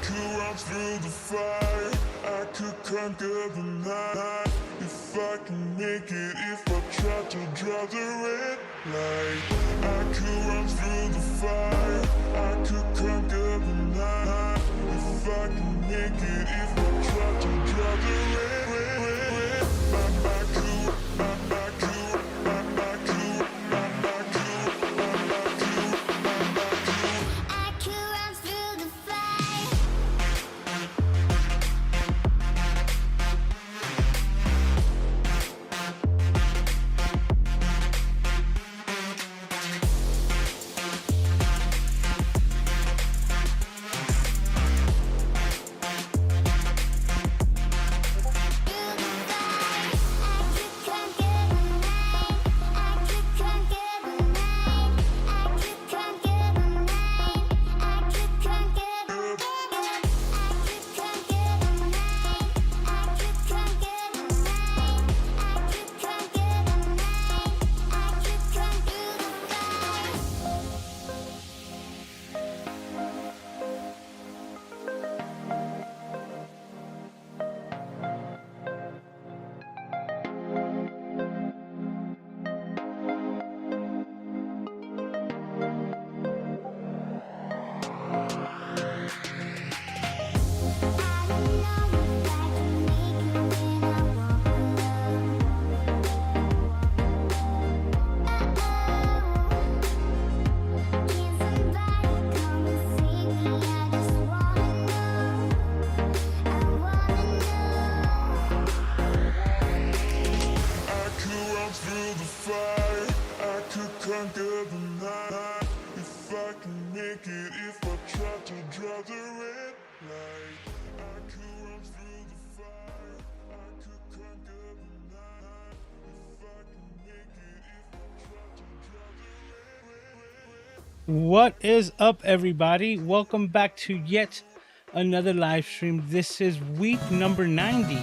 could run through the fire, I could conquer the night. If I can make it, if I try to draw the red light. I could run through the fire, I could conquer the night. If I can make it, if I try to draw the red. What is up, everybody? Welcome back to yet another live stream. This is week number 90.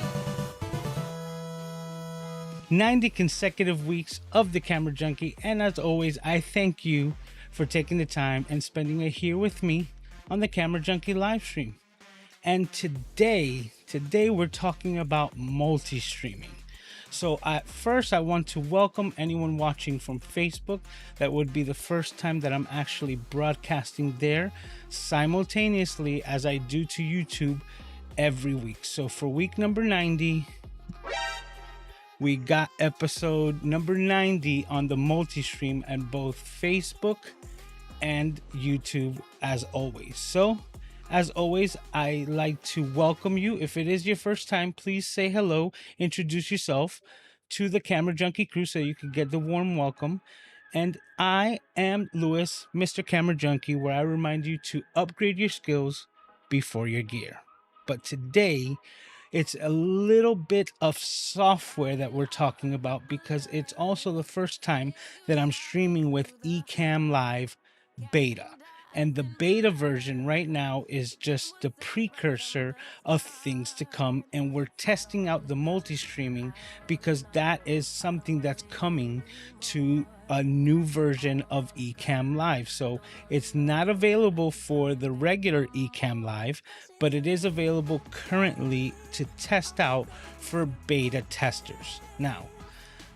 90 consecutive weeks of the Camera Junkie, and as always, I thank you for taking the time and spending it here with me on the Camera Junkie live stream. And today we're talking about multi-streaming. So at first, I want to welcome anyone watching from Facebook. That would be the first time that I'm actually broadcasting there simultaneously as I do to YouTube every week. So for week number 90, we got episode number 90 on the multi-stream at both Facebook and YouTube as always. So as always, I like to welcome you. If it is your first time, please say hello, introduce yourself to the Camera Junkie crew so you can get the warm welcome. And I am Louis, Mr. Camera Junkie, where I remind you to upgrade your skills before your gear. But today, it's a little bit of software that we're talking about because it's also the first time that I'm streaming with Ecamm Live Beta. And the beta version right now is just the precursor of things to come. And we're testing out the multi-streaming because that is something that's coming to a new version of Ecamm Live. So it's not available for the regular Ecamm Live, but it is available currently to test out for beta testers. Now,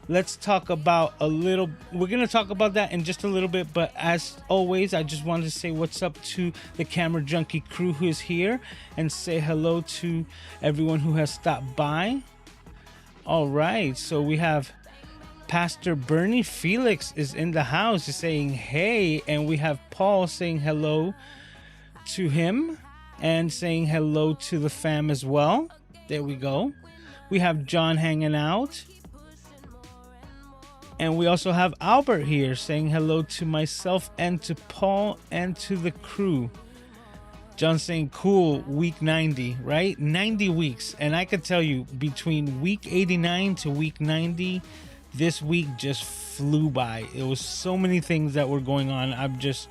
let's talk about we're going to talk about that in just a little bit, but as always, I just wanted to say what's up to the Camera Junkie crew who is here and say hello to everyone who has stopped by. All right, so we have Pastor Bernie Felix is in the house. He's saying hey, and we have Paul saying hello to him and saying hello to the fam as well. There we go. We have John hanging out. And we also have Albert here saying hello to myself and to Paul and to the crew. John saying cool, week 90, right? 90 weeks. And I could tell you between week 89 to week 90, this week just flew by. It was so many things that were going on. I'm just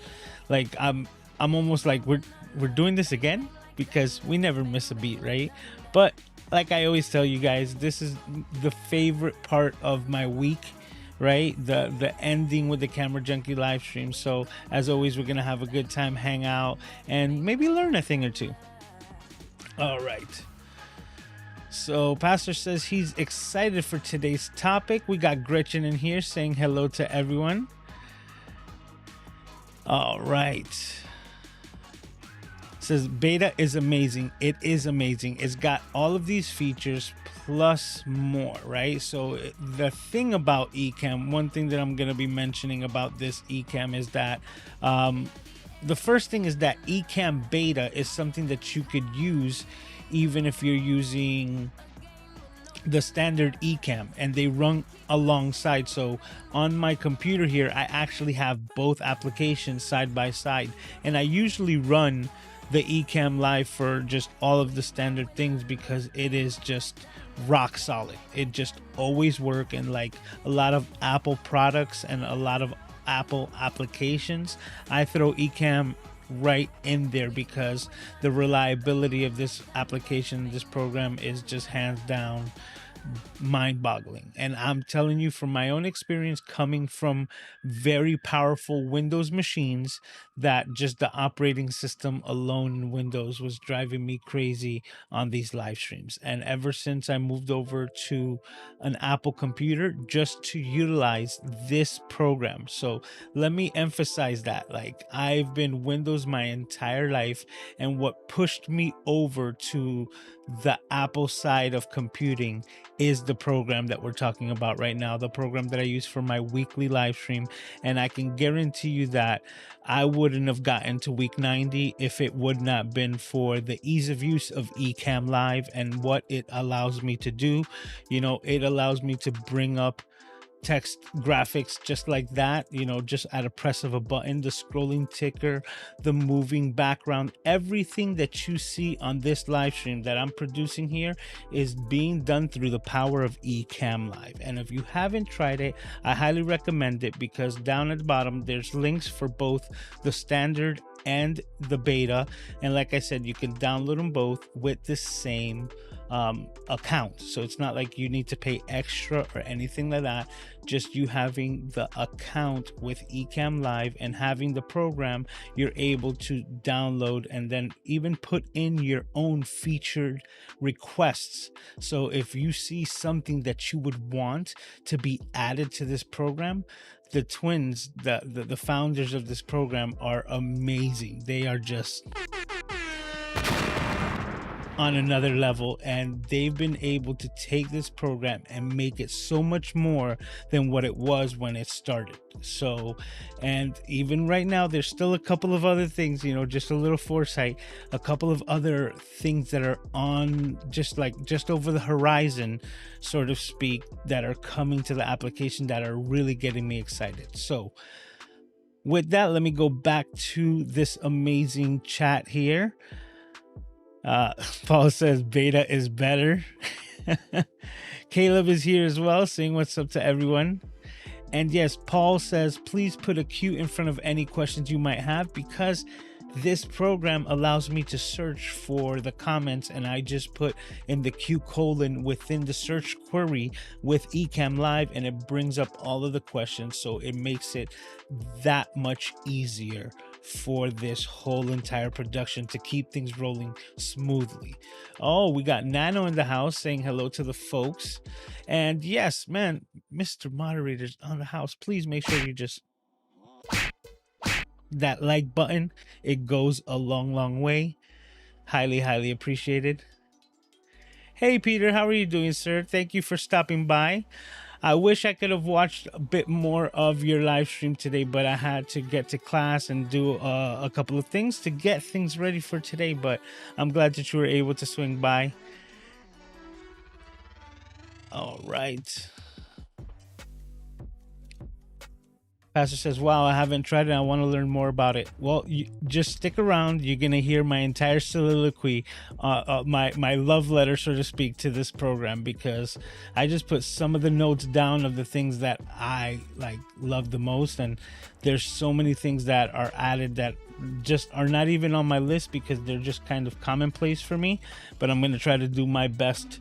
like, I'm almost like we're doing this again because we never miss a beat, right? But like I always tell you guys, this is the favorite part of my week. Right, the ending with the Camera Junkie live stream. So as always, we're gonna have a good time, hang out, and maybe learn a thing or two. All right. So Pastor says he's excited for today's topic. We got Gretchen in here saying hello to everyone. All right. Says beta is amazing. It is amazing. It's got all of these features plus more, right? So the thing about Ecamm, one thing that I'm going to be mentioning about this Ecamm is that the first thing is that Ecamm beta is something that you could use even if you're using the standard Ecamm, and they run alongside. So on my computer here, I actually have both applications side by side, and I usually run the Ecamm Live for just all of the standard things because it is just rock solid. It just always works, and like a lot of Apple products and a lot of Apple applications, I throw Ecamm right in there because the reliability of this application, this program, is just hands down mind-boggling. And I'm telling you from my own experience, coming from very powerful Windows machines, that just the operating system alone in Windows was driving me crazy on these live streams. And ever since I moved over to an Apple computer just to utilize this program. So let me emphasize that, like, I've been Windows my entire life, and what pushed me over to the Apple side of computing is the program that we're talking about right now, the program that I use for my weekly live stream. And I can guarantee you that I wouldn't have gotten to week 90 if it would not been for the ease of use of Ecamm Live and what it allows me to do. You know, it allows me to bring up text graphics just like that, you know, just at a press of a button, the scrolling ticker, the moving background, everything that you see on this live stream that I'm producing here is being done through the power of Ecamm Live. And if you haven't tried it, I highly recommend it, because down at the bottom there's links for both the standard and the beta, and like I said, you can download them both with the same account. So it's not like you need to pay extra or anything like that. Just you having the account with Ecamm Live and having the program, you're able to download and then even put in your own featured requests. So if you see something that you would want to be added to this program, the twins, the founders of this program, are amazing. They are just on another level, and they've been able to take this program and make it so much more than what it was when it started. So, and even right now there's still a couple of other things, you know, just a little foresight, a couple of other things that are on just over the horizon, so to speak, that are coming to the application that are really getting me excited. So with that, let me go back to this amazing chat here. Paul says beta is better. Caleb is here as well, saying what's up to everyone. And yes, Paul says please put a Q in front of any questions you might have, because this program allows me to search for the comments, and I just put in the Q colon within the search query with Ecamm Live, and it brings up all of the questions. So it makes it that much easier for this whole entire production to keep things rolling smoothly. Oh, we got Nano in the house saying hello to the folks. And yes, man, Mr. Moderator's on the house. Please make sure you just that like button. It goes a long way. Highly appreciated. Hey Peter, how are you doing, sir? Thank you for stopping by. I wish I could have watched a bit more of your live stream today, but I had to get to class and do a couple of things to get things ready for today. But I'm glad that you were able to swing by. All right. Pastor says, wow, I haven't tried it. I want to learn more about it. Well, you just stick around. You're going to hear my entire soliloquy, my love letter, so to speak, to this program, because I just put some of the notes down of the things that I love the most. And there's so many things that are added that just are not even on my list because they're just kind of commonplace for me. But I'm going to try to do my best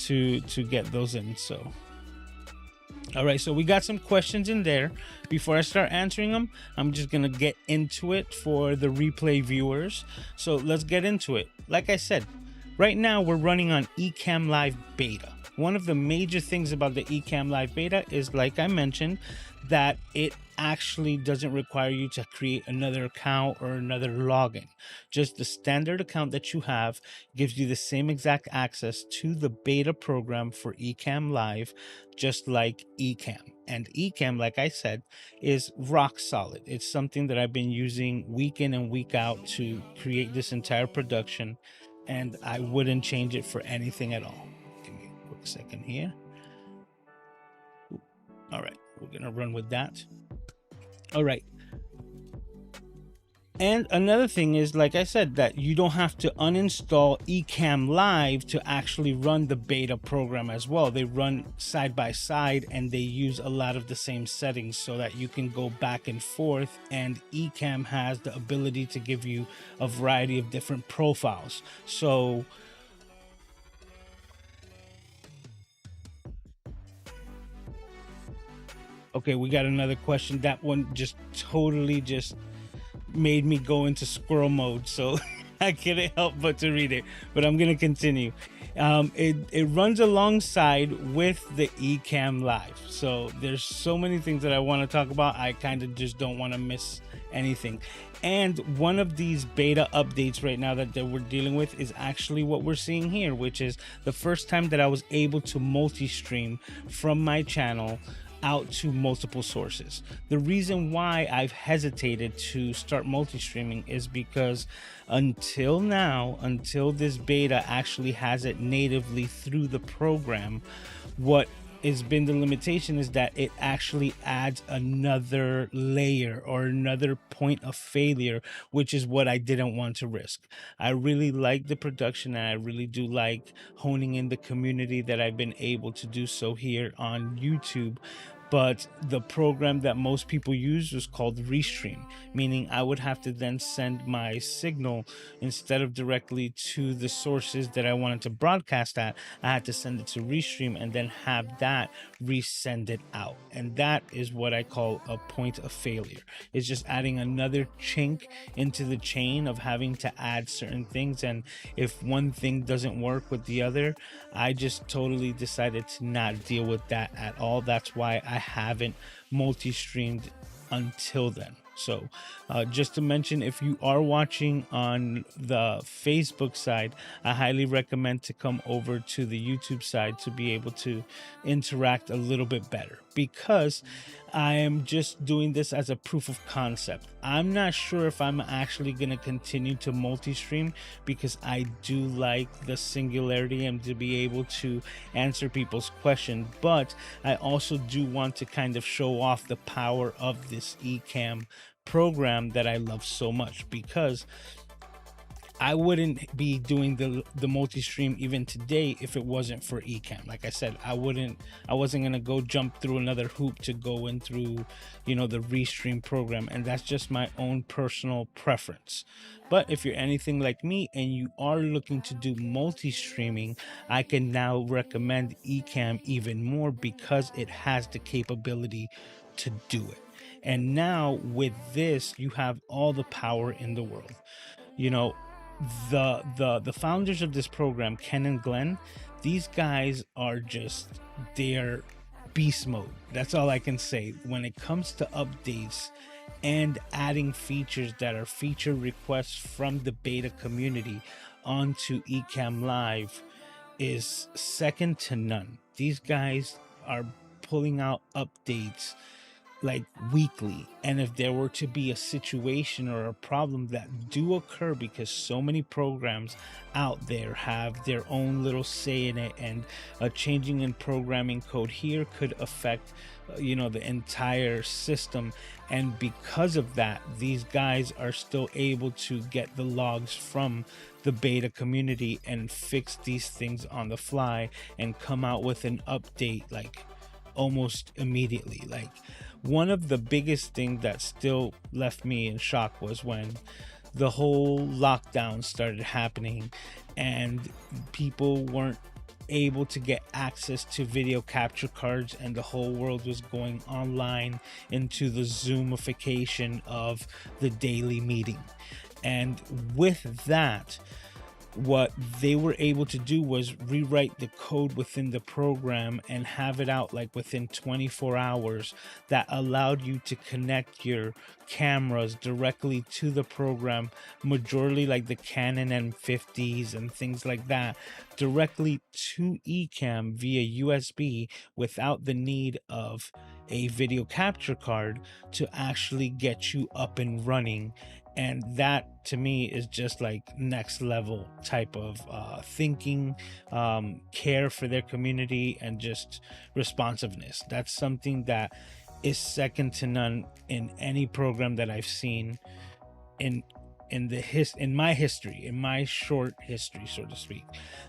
to get those in. So all right, so we got some questions in there. Before I start answering them, I'm just going to get into it for the replay viewers. So let's get into it. Like I said, Right now, we're running on Ecamm Live Beta. One of the major things about the Ecamm Live Beta is, like I mentioned, that it actually doesn't require you to create another account or another login. Just the standard account that you have gives you the same exact access to the beta program for Ecamm Live, just like Ecamm. And Ecamm, like I said, is rock solid. It's something that I've been using week in and week out to create this entire production, and I wouldn't change it for anything at all. Give me a quick second here. All right, we're gonna run with that. All right. And another thing is, like I said, that you don't have to uninstall Ecamm Live to actually run the beta program as well. They run side by side and they use a lot of the same settings so that you can go back and forth, and Ecamm has the ability to give you a variety of different profiles. So okay, we got another question. That one just totally just made me go into squirrel mode, so I couldn't help but to read it, but I'm gonna continue. It runs alongside with the Ecamm Live, so there's so many things that I want to talk about. I kind of just don't want to miss anything. And one of these beta updates right now that we're dealing with is actually what we're seeing here, which is the first time that I was able to multi-stream from my channel out to multiple sources. The reason why I've hesitated to start multi-streaming is because until now, until this beta actually has it natively through the program, what has been the limitation is that it actually adds another layer or another point of failure, which is what I didn't want to risk. I really like the production, and I really do like honing in the community that I've been able to do so here on YouTube. But the program that most people use was called Restream, meaning I would have to then send my signal instead of directly to the sources that I wanted to broadcast at. I had to send it to Restream and then have that resend it out. And that is what I call a point of failure. It's just adding another chink into the chain of having to add certain things. And if one thing doesn't work with the other, I just totally decided to not deal with that at all. That's why I haven't multi-streamed until then. So just to mention, if you are watching on the Facebook side, I highly recommend to come over to the YouTube side to be able to interact a little bit better, because I am just doing this as a proof of concept. I'm not sure if I'm actually going to continue to multi-stream, because I do like the singularity and to be able to answer people's questions, but I also do want to kind of show off the power of this Ecamm program that I love so much, because I wouldn't be doing the multi-stream even today if it wasn't for Ecamm. Like I said, I wasn't gonna go jump through another hoop to go in through, you know, the Restream program, and that's just my own personal preference. But if you're anything like me and you are looking to do multi-streaming, I can now recommend Ecamm even more, because it has the capability to do it. And now with this, you have all the power in the world. You know, the founders of this program, Ken and Glenn, these guys are just, they're beast mode. That's all I can say when it comes to updates and adding features that are feature requests from the beta community onto Ecamm Live is second to none. These guys are pulling out updates like weekly, and if there were to be a situation or a problem that do occur, because so many programs out there have their own little say in it, and a changing in programming code here could affect you know, the entire system, and because of that, these guys are still able to get the logs from the beta community and fix these things on the fly and come out with an update like almost immediately. Like, one of the biggest things that still left me in shock was when the whole lockdown started happening and people weren't able to get access to video capture cards, and the whole world was going online into the Zoomification of the daily meeting. And with that, what they were able to do was rewrite the code within the program and have it out like within 24 hours. That allowed you to connect your cameras directly to the program, majorly like the Canon M50s and things like that, directly to Ecamm via USB without the need of a video capture card to actually get you up and running. And that to me is just like next level type of thinking, care for their community, and just responsiveness. That's something that is second to none in any program that I've seen in my history, in my short history, so to speak.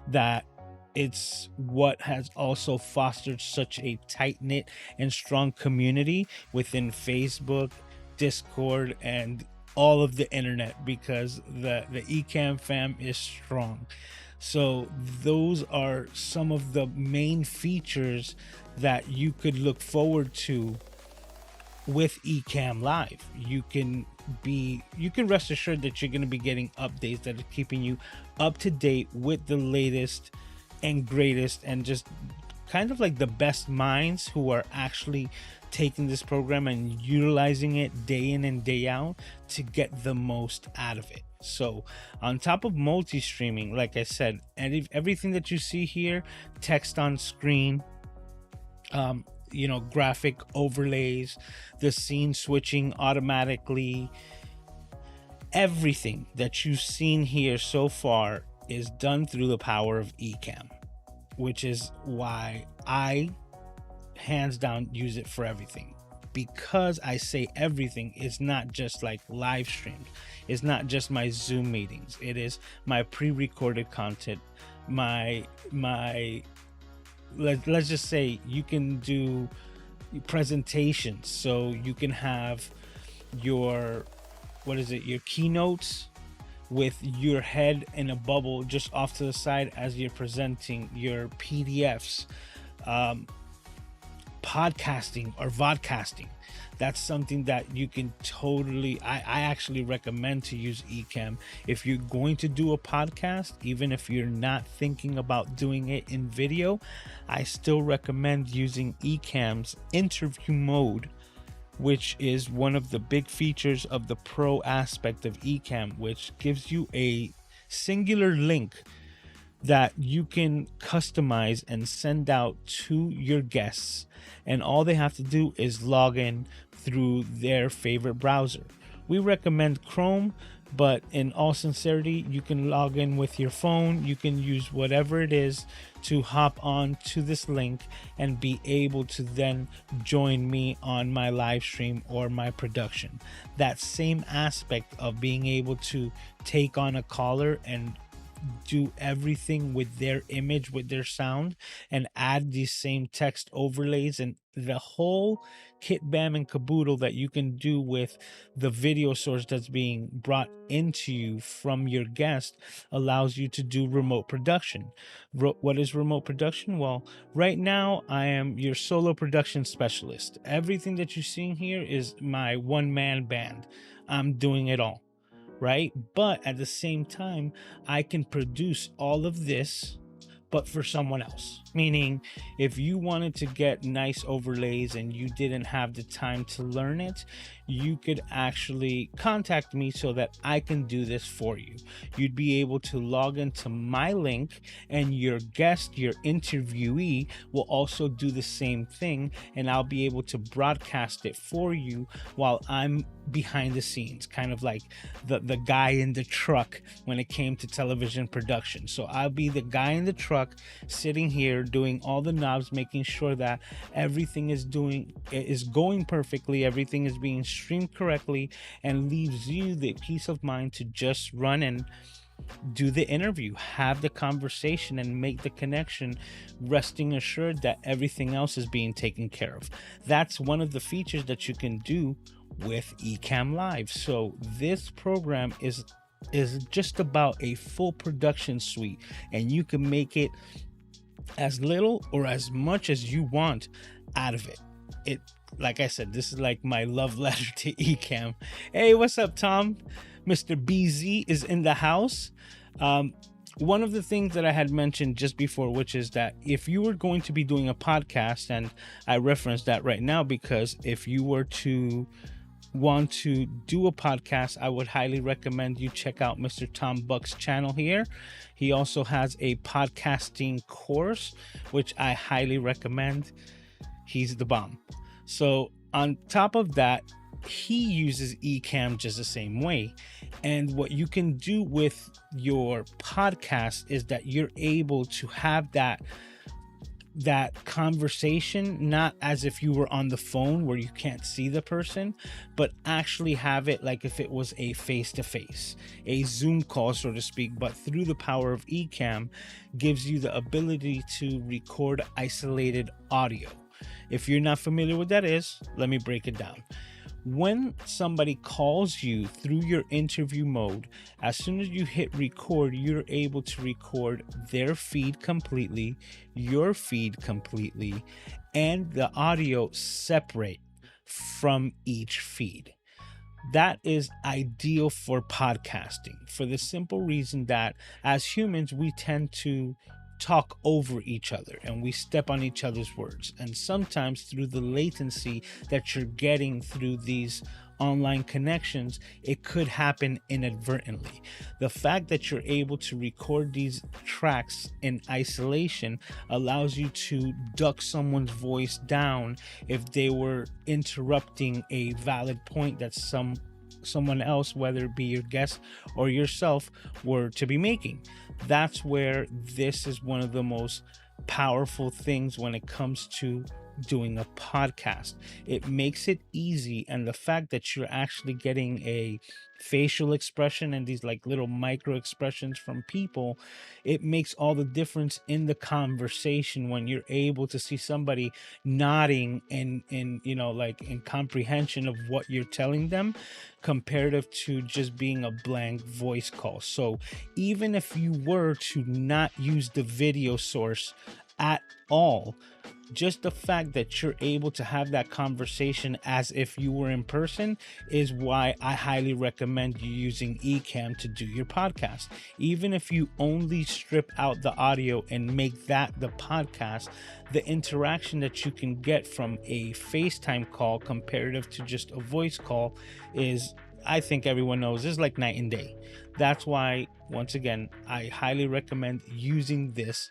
That it's what has also fostered such a tight-knit and strong community within Facebook, Discord, and all of the internet, because the Ecamm fam is strong. So those are some of the main features that you could look forward to with Ecamm Live. You can rest assured that you're going to be getting updates that are keeping you up to date with the latest and greatest, and just kind of like the best minds who are actually taking this program and utilizing it day in and day out to get the most out of it. So on top of multi-streaming, like I said, everything that you see here, text on screen, graphic overlays, the scene switching automatically, everything that you've seen here so far is done through the power of Ecamm, which is why I hands down use it for everything. Because I say everything, it's not just like live streams, it's not just my Zoom meetings, it is my pre-recorded content, let's just say you can do presentations, so you can have your keynotes with your head in a bubble just off to the side as you're presenting your PDFs. Podcasting or vodcasting, that's something that you can totally, I actually recommend to use Ecamm. If you're going to do a podcast, even if you're not thinking about doing it in video, I still recommend using Ecamm's interview mode, which is one of the big features of the pro aspect of Ecamm, which gives you a singular link that you can customize and send out to your guests, and all they have to do is log in through their favorite browser. We recommend Chrome, but in all sincerity, you can log in with your phone. You can use whatever it is to hop on to this link and be able to then join me on my live stream or my production. That same aspect of being able to take on a caller and do everything with their image, with their sound, and add these same text overlays and the whole kit bam and caboodle that you can do with the video source that's being brought into you from your guest allows you to do remote production. What is remote production? Well, right now I am your solo production specialist. Everything that you're seeing here is my one-man band. I'm doing it all, right? But at the same time, I can produce all of this, but for someone else. Meaning, if you wanted to get nice overlays and you didn't have the time to learn it, you could actually contact me so that I can do this for you. You'd be able to log into my link, and your guest, your interviewee, will also do the same thing, and I'll be able to broadcast it for you while I'm behind the scenes, kind of like the guy in the truck when it came to television production. So I'll be the guy in the truck sitting here doing all the knobs, making sure that everything is going perfectly, everything is being streamed correctly, and leaves you the peace of mind to just run and do the interview, have the conversation, and make the connection, resting assured that everything else is being taken care of. That's one of the features that you can do with Ecamm Live. So this program is just about a full production suite, and you can make it as little or as much as you want out of it. Like I said, this is like my love letter to Ecamm. Hey, what's up, Tom? Mr. BZ is in the house. one of the things that I had mentioned just before, which is that if you were going to be doing a podcast, and I reference that right now because if you were to want to do a podcast, I would highly recommend you check out Mr. Tom Buck's channel here. He also has a podcasting course, which I highly recommend. He's the bomb. So on top of that, he uses Ecamm just the same way. And what you can do with your podcast is that you're able to have that conversation, not as if you were on the phone where you can't see the person, but actually have it like if it was a face-to-face, a Zoom call, so to speak, but through the power of Ecamm gives you the ability to record isolated audio. If you're not familiar with what that is, let me break it down. When somebody calls you through your interview mode, as soon as you hit record, you're able to record their feed completely, your feed completely, and the audio separate from each feed. That is ideal for podcasting for the simple reason that as humans, we tend to talk over each other and we step on each other's words, and sometimes through the latency that you're getting through these online connections, it could happen inadvertently. The fact that you're able to record these tracks in isolation allows you to duck someone's voice down if they were interrupting a valid point that someone else, whether it be your guest or yourself, were to be making. That's where this is one of the most powerful things when it comes to doing a podcast. It makes it easy, and the fact that you're actually getting a facial expression and these like little micro expressions from people, it makes all the difference in the conversation when you're able to see somebody nodding in you know, like in comprehension of what you're telling them, comparative to just being a blank voice call. So even if you were to not use the video source at all, just the fact that you're able to have that conversation as if you were in person is why I highly recommend you using Ecamm to do your podcast. Even if you only strip out the audio and make that the podcast, the interaction that you can get from a FaceTime call comparative to just a voice call is, I think everyone knows, is like night and day. That's why, once again, I highly recommend using this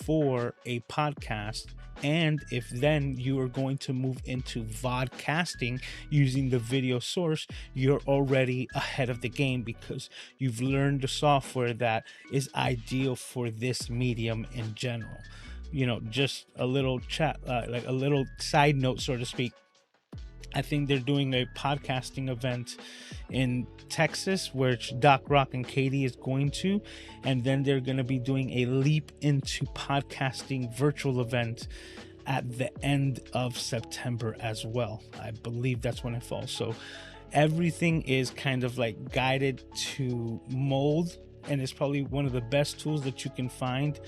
for a podcast. And if then you are going to move into vodcasting using the video source, you're already ahead of the game because you've learned the software that is ideal for this medium in general. You know, just a little chat, like a little side note, so to speak. I think they're doing a podcasting event in Texas, which Doc Rock and Katie is going to, and then they're going to be doing a leap into podcasting virtual event at the end of September as well. I believe that's when it falls. So everything is kind of like guided to mold, and it's probably one of the best tools that you can find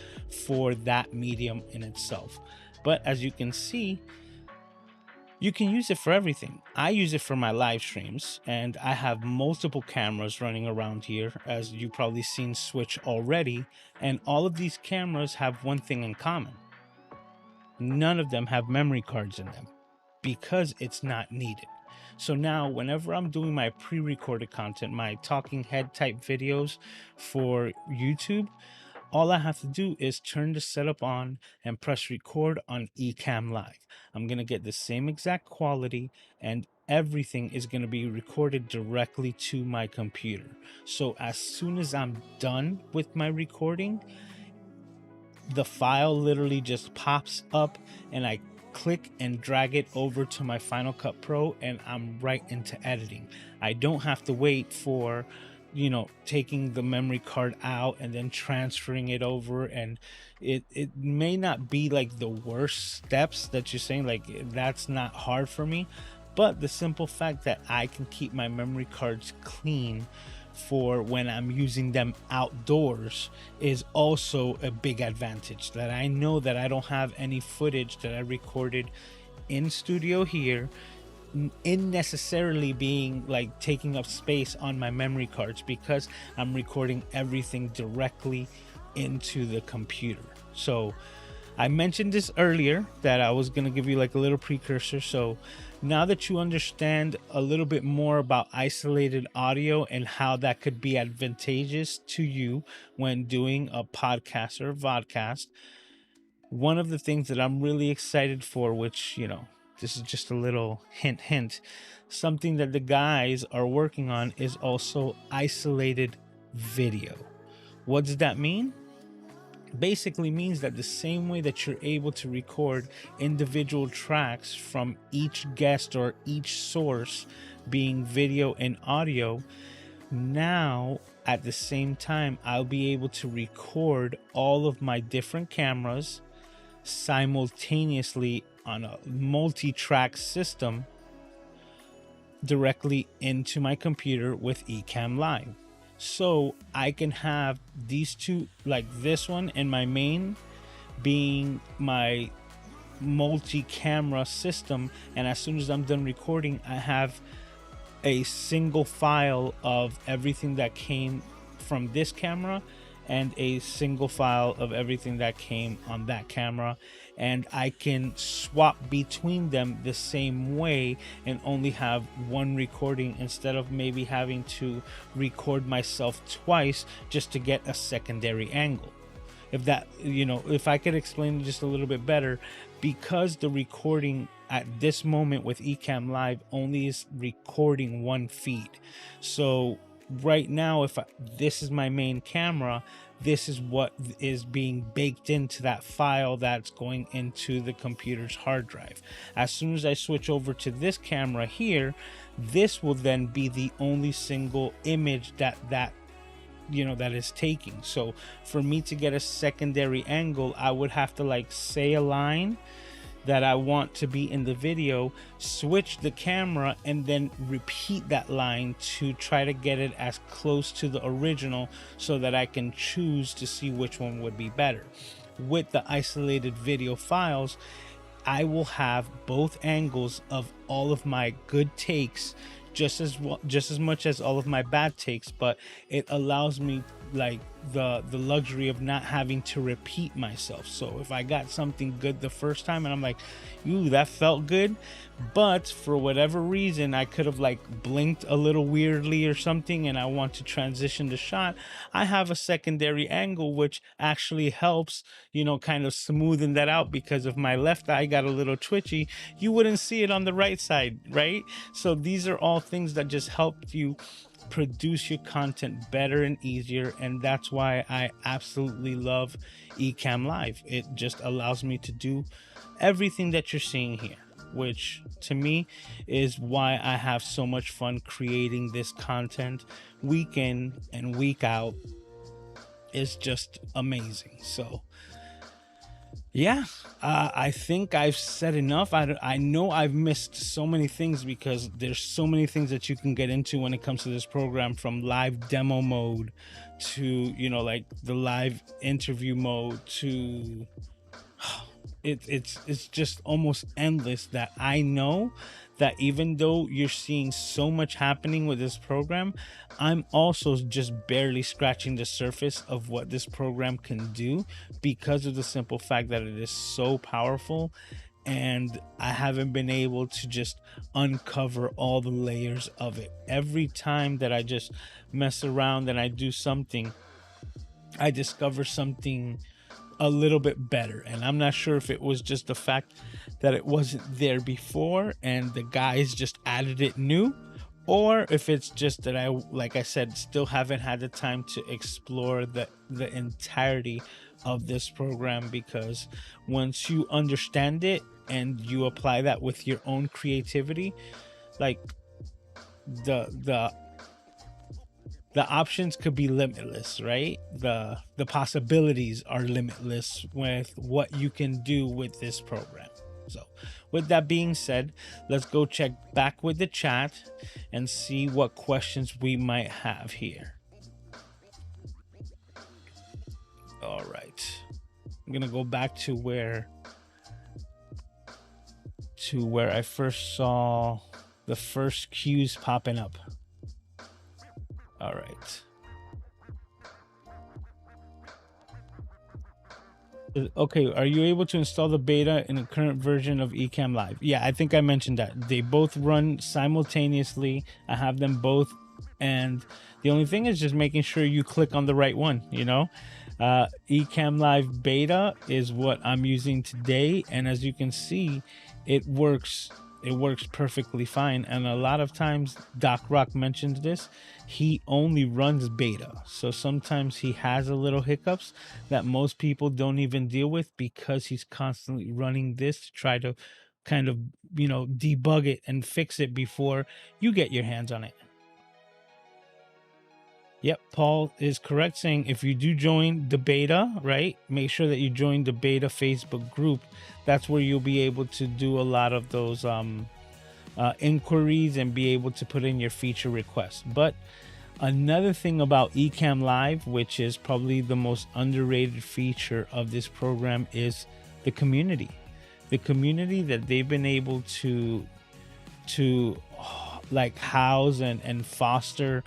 for that medium in itself. But as you can see, you can use it for everything. I use it for my live streams, and I have multiple cameras running around here, as you've probably seen switch already, and all of these cameras have one thing in common. None of them have memory cards in them because it's not needed. So now whenever I'm doing my pre-recorded content, my talking head type videos for YouTube, all I have to do is turn the setup on and press record on Ecamm Live. I'm going to get the same exact quality, and everything is going to be recorded directly to my computer. So as soon as I'm done with my recording, the file literally just pops up and I click and drag it over to my Final Cut Pro, and I'm right into editing. I don't have to wait for, you know, taking the memory card out and then transferring it over, and it may not be like the worst steps that you're saying, like that's not hard for me, but the simple fact that I can keep my memory cards clean for when I'm using them outdoors is also a big advantage, that I know that I don't have any footage that I recorded in studio here in necessarily being like taking up space on my memory cards, because I'm recording everything directly into the computer. So I mentioned this earlier that I was going to give you like a little precursor. So now that you understand a little bit more about isolated audio and how that could be advantageous to you when doing a podcast or a vodcast, one of the things that I'm really excited for, which, you know, this is just a little hint, something that the guys are working on is also isolated video. What does that mean? Basically means that the same way that you're able to record individual tracks from each guest or each source being video and audio, now at the same time I'll be able to record all of my different cameras simultaneously on a multi-track system directly into my computer with Ecamm Live. So I can have these two, like this one and my main being my multi-camera system, and as soon as I'm done recording, I have a single file of everything that came from this camera and a single file of everything that came on that camera, and I can swap between them the same way and only have one recording instead of maybe having to record myself twice just to get a secondary angle. If that, you know, if I could explain it just a little bit better, because the recording at this moment with Ecamm Live only is recording one feed. So right now, if this is my main camera, this is what is being baked into that file that's going into the computer's hard drive. As soon as I switch over to this camera here, this will then be the only single image that is taking. So for me to get a secondary angle, I would have to like say a line that I want to be in the video, switch the camera, and then repeat that line to try to get it as close to the original so that I can choose to see which one would be better. With the isolated video files, I will have both angles of all of my good takes, just as much as all of my bad takes, but it allows me like the luxury of not having to repeat myself. So if I got something good the first time and I'm like, ooh, that felt good, but for whatever reason I could have like blinked a little weirdly or something and I want to transition the shot, I have a secondary angle which actually helps, you know, kind of smoothen that out, because if my left eye got a little twitchy, you wouldn't see it on the right side, right? So these are all things that just help you produce your content better and easier, and that's why I absolutely love Ecamm Live. It just allows me to do everything that you're seeing here, which to me is why I have so much fun creating this content week in and week out. It's just amazing. So yeah, I think I've said enough. I know I've missed so many things because there's so many things that you can get into when it comes to this program, from live demo mode to, you know, like the live interview mode to it's just almost endless. That I know that even though you're seeing so much happening with this program, I'm also just barely scratching the surface of what this program can do, because of the simple fact that it is so powerful, and I haven't been able to just uncover all the layers of it. Every time that I just mess around and I do something, I discover something a little bit better. And I'm not sure if it was just the fact that it wasn't there before and the guys just added it new, or if it's just that I, like I said, still haven't had the time to explore the entirety of this program. Because once you understand it and you apply that with your own creativity, like the options could be limitless, right? The possibilities are limitless with what you can do with this program. So with that being said, let's go check back with the chat and see what questions we might have here. All right, I'm gonna go back to where I first saw the first cues popping up. All right. Okay, are you able to install the beta in the current version of Ecamm Live? Yeah, I think I mentioned that. They both run simultaneously. I have them both. And the only thing is just making sure you click on the right one, you know? Ecamm Live beta is what I'm using today. And as you can see, it works perfectly fine. And a lot of times Doc Rock mentions this, he only runs beta, so sometimes he has a little hiccups that most people don't even deal with, because he's constantly running this to try to kind of, you know, debug it and fix it before you get your hands on it. Yep, Paul is correct saying if you do join the beta, right, make sure that you join the beta Facebook group. That's where you'll be able to do a lot of those inquiries and be able to put in your feature requests. But another thing about Ecamm Live, which is probably the most underrated feature of this program, is the community. The community that they've been able to like house and foster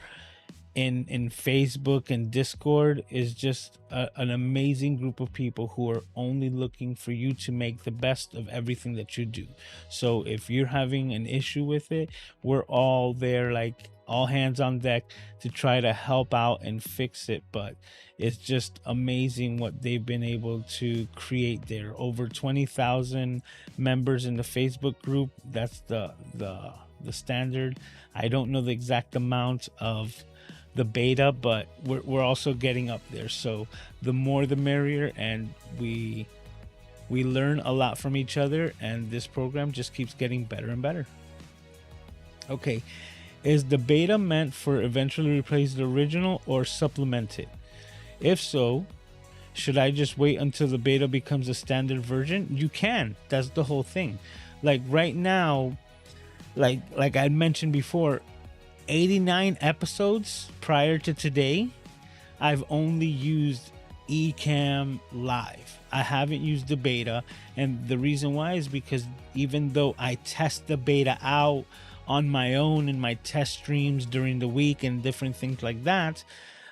in Facebook and Discord is just an amazing group of people who are only looking for you to make the best of everything that you do. So if you're having an issue with it, we're all there, like all hands on deck to try to help out and fix it. But it's just amazing what they've been able to create there. Over 20,000 members in the Facebook group. That's the standard. I don't know the exact amount of the beta, but we're also getting up there. So the more the merrier, and we learn a lot from each other, and this program just keeps getting better and better. Okay, is the beta meant for eventually replace the original or supplement it? If so, should I just wait until the beta becomes a standard version? You can. That's the whole thing. Like right now, like I mentioned before, 89 episodes prior to today, I've only used Ecamm Live. I haven't used the beta, and the reason why is because even though I test the beta out on my own in my test streams during the week and different things like that,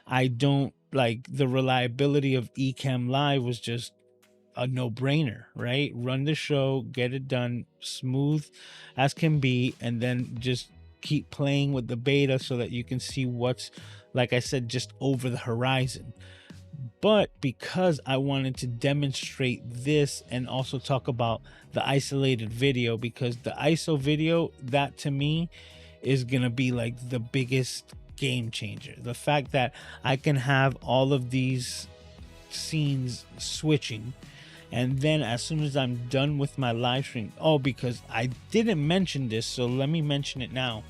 I don't like the reliability of Ecamm Live was just a no-brainer, right? Run the show, get it done smooth as can be, and then just keep playing with the beta so that you can see what's, like I said, just over the horizon. But because I wanted to demonstrate this and also talk about the isolated video, because the ISO video, that to me is gonna be like the biggest game changer. The fact that I can have all of these scenes switching, and then as soon as I'm done with my live stream, because I didn't mention this, so let me mention it now.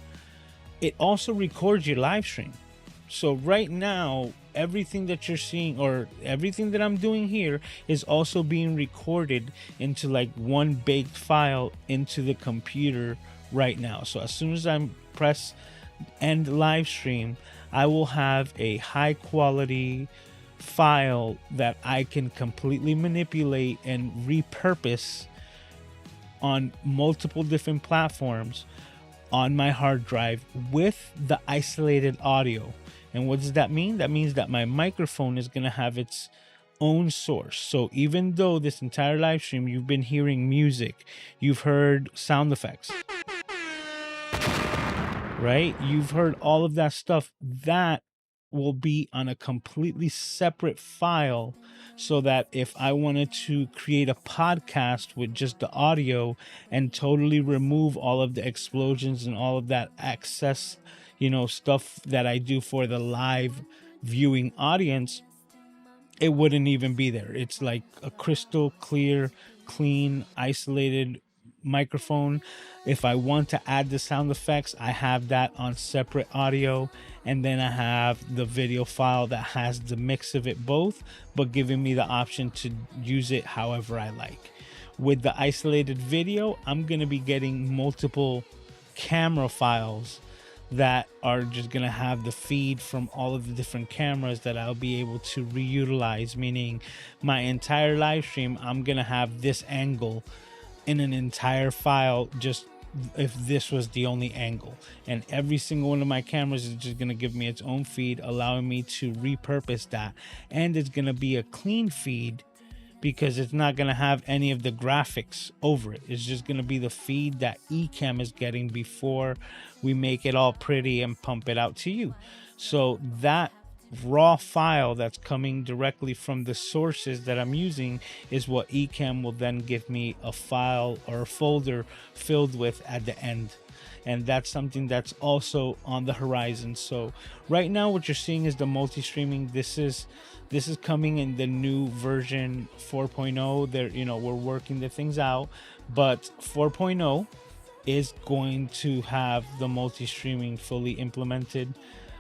It also records your live stream. So right now, everything that you're seeing, or everything that I'm doing here, is also being recorded into like one baked file into the computer right now. So as soon as I press end live stream, I will have a high quality file that I can completely manipulate and repurpose on multiple different platforms on my hard drive with the isolated audio. And what does that mean? That means that my microphone is going to have its own source. So even though this entire live stream you've been hearing music, you've heard sound effects, right? You've heard all of that stuff, that will be on a completely separate file, so that if I wanted to create a podcast with just the audio and totally remove all of the explosions and all of that excess, you know, stuff that I do for the live viewing audience, it wouldn't even be there. It's like a crystal clear, clean, isolated microphone. If I want to add the sound effects, I have that on separate audio, and then I have the video file that has the mix of it both, but giving me the option to use it however I like. With the isolated video, I'm going to be getting multiple camera files that are just going to have the feed from all of the different cameras that I'll be able to reutilize, meaning my entire live stream, I'm going to have this angle in an entire file, just if this was the only angle, and every single one of my cameras is just going to give me its own feed, allowing me to repurpose that. And it's going to be a clean feed, because it's not going to have any of the graphics over it. It's just going to be the feed that Ecamm is getting before we make it all pretty and pump it out to you. So that raw file that's coming directly from the sources that I'm using is what Ecamm will then give me a file or a folder filled with at the end. And that's something that's also on the horizon. So right now what you're seeing is the multi-streaming. This is coming in the new version 4.0. There, you know, we're working the things out, but 4.0 is going to have the multi-streaming fully implemented.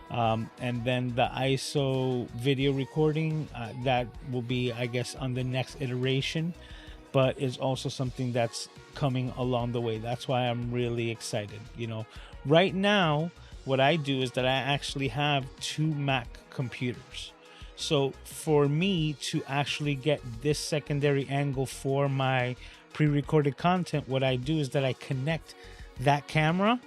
And then the ISO video recording, that will be, I guess, on the next iteration, but is also something that's coming along the way. That's why I'm really excited. You know, right now, what I do is that I actually have 2 Mac computers. So for me to actually get this secondary angle for my pre-recorded content, what I do is that I connect that camera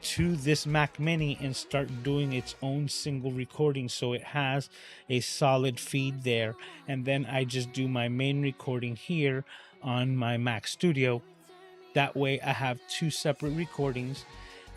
to this Mac Mini and start doing its own single recording, so it has a solid feed there. And then I just do my main recording here on my Mac Studio. That way I have 2 separate recordings,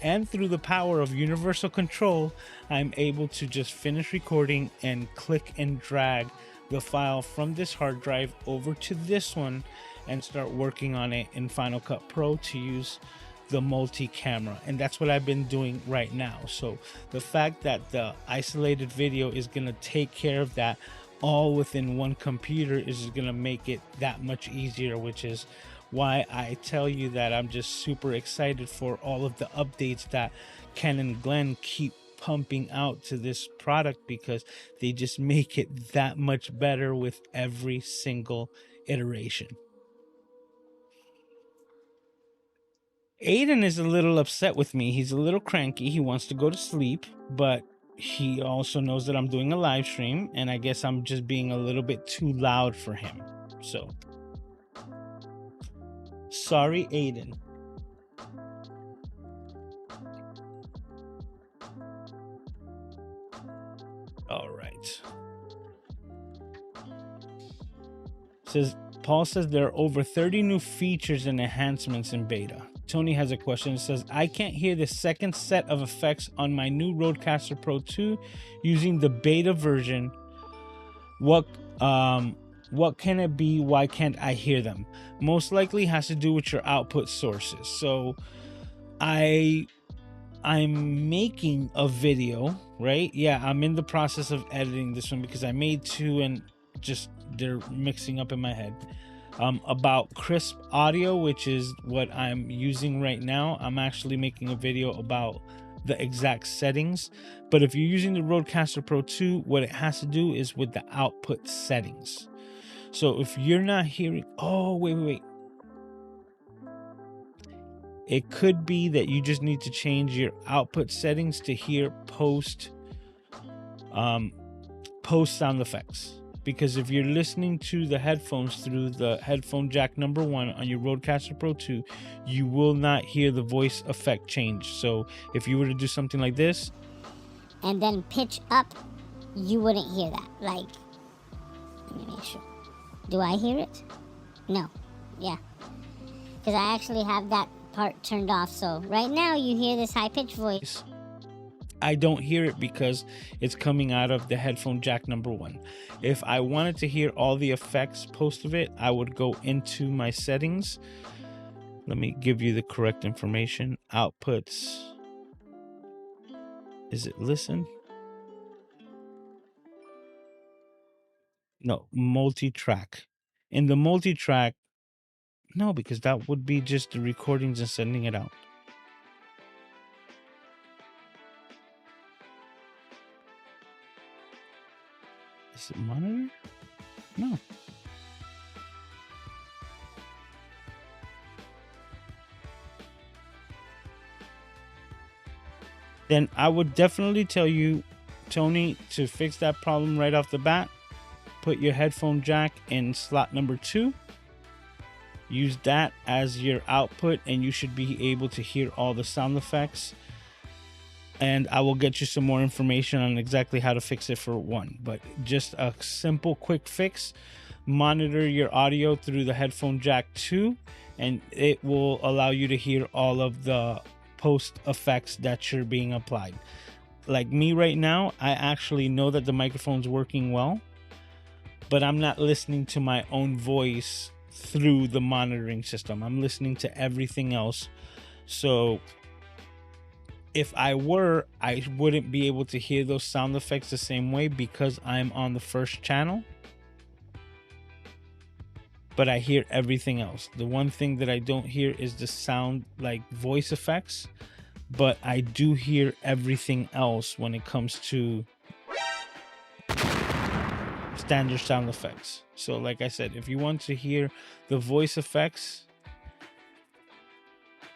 and through the power of universal control, I'm able to just finish recording and click and drag the file from this hard drive over to this one and start working on it in Final Cut Pro to use the multi-camera. And that's what I've been doing right now. So the fact that the isolated video is going to take care of that all within one computer is going to make it that much easier, which is why I tell you that I'm just super excited for all of the updates that Ken and Glenn keep pumping out to this product, because they just make it that much better with every single iteration. Aiden is a little upset with me. He's a little cranky. He wants to go to sleep, but he also knows that I'm doing a live stream, and I guess I'm just being a little bit too loud for him. So, sorry, Aiden. All right. Paul says there are over 30 new features and enhancements in beta. Tony has a question. It says, I can't hear the second set of effects on my new Rodecaster Pro 2 using the beta version. What can it be? Why can't I hear them? Most likely has to do with your output sources. So I'm making a video, right? Yeah, I'm in the process of editing this one because I made 2 and just they're mixing up in my head. About crisp audio, which is what I'm using right now. I'm actually making a video about the exact settings. But if you're using the Rodecaster Pro 2, what it has to do is with the output settings. So if you're not hearing, oh, wait. It could be that you just need to change your output settings to hear post sound effects. Because if you're listening to the headphones through the headphone jack number 1 on your Rodecaster Pro 2, you will not hear the voice effect change. So if you were to do something like this and then pitch up, you wouldn't hear that. Like, let me make sure. Do I hear it? No. Yeah. Because I actually have that part turned off. So right now you hear this high-pitched voice. I don't hear it because it's coming out of the headphone jack number 1. If I wanted to hear all the effects post of it, I would go into my settings. Let me give you the correct information. Outputs. Is it listen? No, multi-track. In the multi-track, no, because that would be just the recordings and sending it out. Is it monitor? No. Then I would definitely tell you, Tony, to fix that problem right off the bat. Put your headphone jack in slot number 2. Use that as your output, and you should be able to hear all the sound effects. And I will get you some more information on exactly how to fix it for 1. But just a simple, quick fix. monitor your audio through the headphone jack too, and it will allow you to hear all of the post effects that you're being applied. Like me right now, I actually know that the microphone's working well, but I'm not listening to my own voice through the monitoring system. I'm listening to everything else. So if I wouldn't be able to hear those sound effects the same way because I'm on the first channel. But I hear everything else. The one thing that I don't hear is the sound, like voice effects, but I do hear everything else when it comes to standard sound effects. So like I said, if you want to hear the voice effects,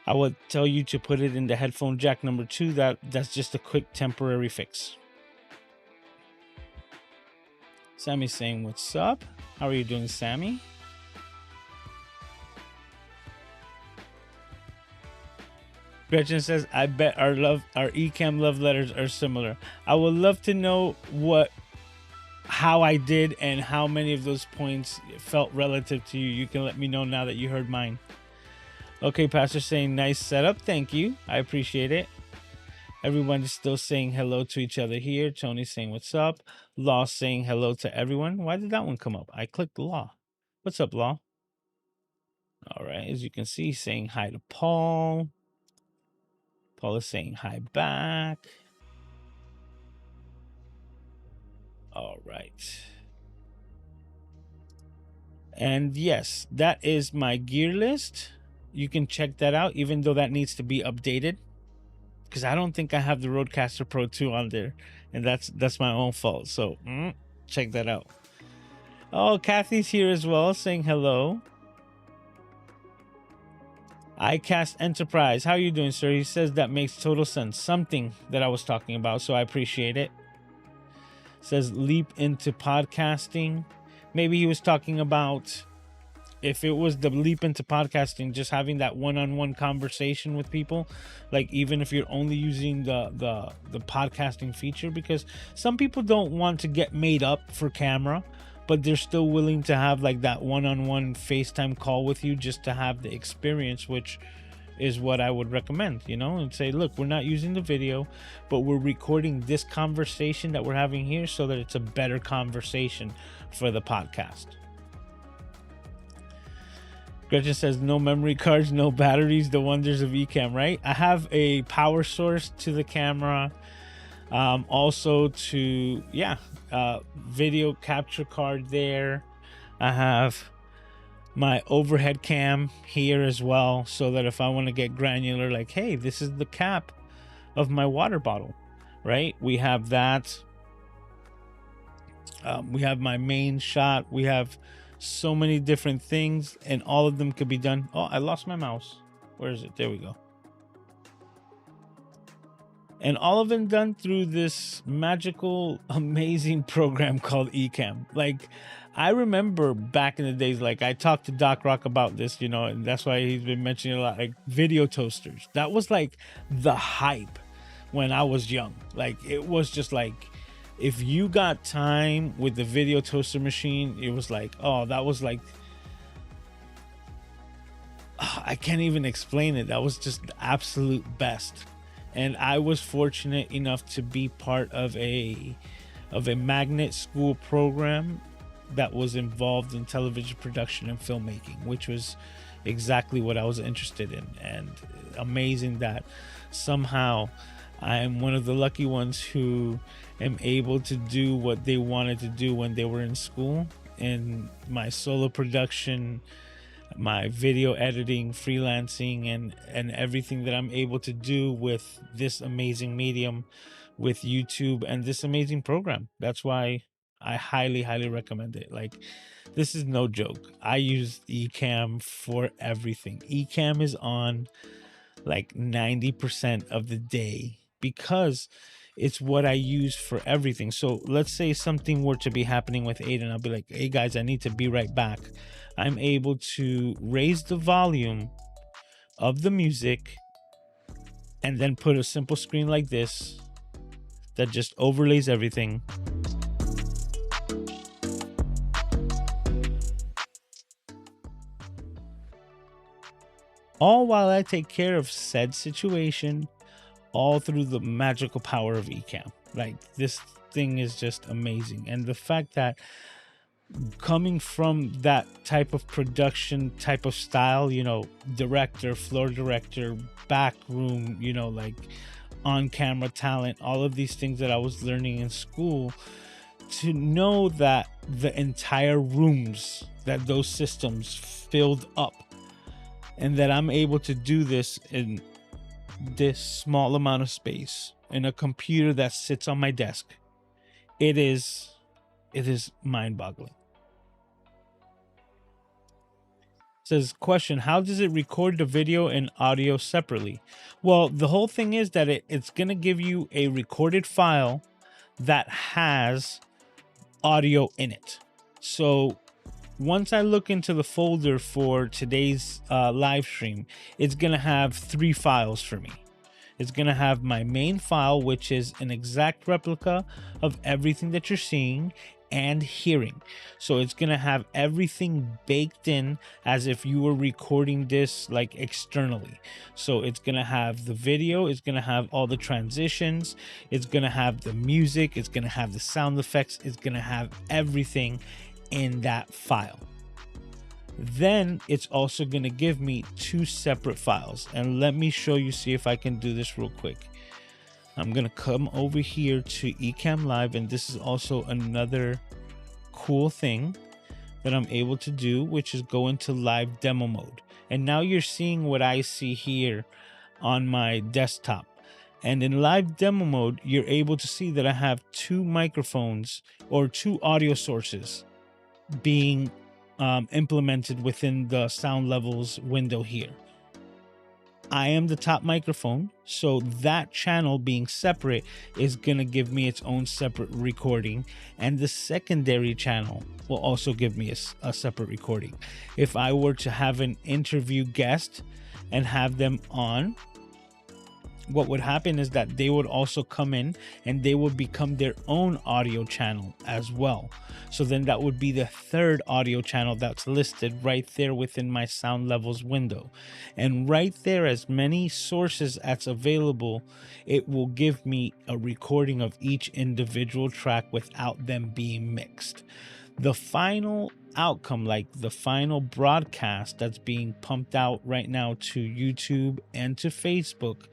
I would tell you to put it in the headphone jack number 2. That's just a quick temporary fix. Sammy's saying, what's up? How are you doing, Sammy? Gretchen says, I bet our Ecamm love letters are similar. I would love to know how I did and how many of those points felt relative to you. You can let me know now that you heard mine. Okay, Pastor saying nice setup. Thank you. I appreciate it. Everyone is still saying hello to each other here. Tony saying what's up. Law saying hello to everyone. Why did that one come up? I clicked Law. What's up, Law? All right, as you can see, saying hi to Paul. Paul is saying hi back. All right. And yes, that is my gear list. You can check that out, even though that needs to be updated, because I don't think I have the Rodecaster Pro 2 on there, and that's my own fault. So check that out. Oh, Kathy's here as well, saying hello. iCast Enterprise, how are you doing, sir? He says that makes total sense. Something that I was talking about, so I appreciate it. Says leap into podcasting. Maybe he was talking about if it was the leap into podcasting, just having that one-on-one conversation with people, like even if you're only using the podcasting feature, because some people don't want to get made up for camera, but they're still willing to have like that one-on-one FaceTime call with you just to have the experience, which is what I would recommend, you know, and say, look, we're not using the video, but we're recording this conversation that we're having here so that it's a better conversation for the podcast. Gretchen says, no memory cards, no batteries, the wonders of Ecamm, right? I have a power source to the camera. Also to, video capture card there. I have my overhead cam here as well, so that if I want to get granular, like, hey, this is the cap of my water bottle, right? We have that. We have my main shot. We have so many different things, and all of them could be done. Oh, I lost my mouse. Where is it? There we go. And all of them done through this magical, amazing program called Ecamm. Like, I remember back in the days, like I talked to Doc Rock about this, you know, and that's why he's been mentioning a lot, like video toasters. That was like the hype when I was young. Like, it was just like, if you got time with the video toaster machine, it was like, oh, that was like, I can't even explain it. That was just the absolute best. And I was fortunate enough to be part of a magnet school program that was involved in television production and filmmaking, which was exactly what I was interested in. And amazing that somehow I am one of the lucky ones who am able to do what they wanted to do when they were in school. In my solo production, my video editing, freelancing, and everything that I'm able to do with this amazing medium, with YouTube and this amazing program. That's why I highly, highly recommend it. Like, this is no joke. I use Ecamm for everything. Ecamm is on like 90% of the day because it's what I use for everything. So let's say something were to be happening with Aiden. I'll be like, hey guys, I need to be right back. I'm able to raise the volume of the music and then put a simple screen like this that just overlays everything. all while I take care of said situation, all through the magical power of Ecamm. Like, this thing is just amazing. And the fact that coming from that type of production type of style, you know, director, floor director, back room, you know, like on camera talent, all of these things that I was learning in school, to know that the entire rooms that those systems filled up, and that I'm able to do this in this small amount of space in a computer that sits on my desk, it is mind-boggling. Says, question, how does it record the video and audio separately? Well, the whole thing is that it's going to give you a recorded file that has audio in it. So once I look into the folder for today's live stream, it's going to have 3 files for me. It's going to have my main file, which is an exact replica of everything that you're seeing and hearing. So it's going to have everything baked in as if you were recording this like externally. So it's going to have the video, it's going to have all the transitions, it's going to have the music, it's going to have the sound effects, it's going to have everything in that file. Then it's also going to give me 2 separate files, and let me show you, see if I can do this real quick. I'm going to come over here to Ecamm Live, and this is also another cool thing that I'm able to do, which is go into live demo mode. And now you're seeing what I see here on my desktop. And in live demo mode, you're able to see that I have 2 microphones or 2 audio sources being implemented within the sound levels window here. I am the top microphone, so that channel being separate is gonna give me its own separate recording, and the secondary channel will also give me a separate recording. If I were to have an interview guest and have them on, what would happen is that they would also come in and they would become their own audio channel as well. So then that would be the 3rd audio channel that's listed right there within my sound levels window. And right there, as many sources as available, it will give me a recording of each individual track without them being mixed. The final outcome, like the final broadcast that's being pumped out right now to YouTube and to Facebook,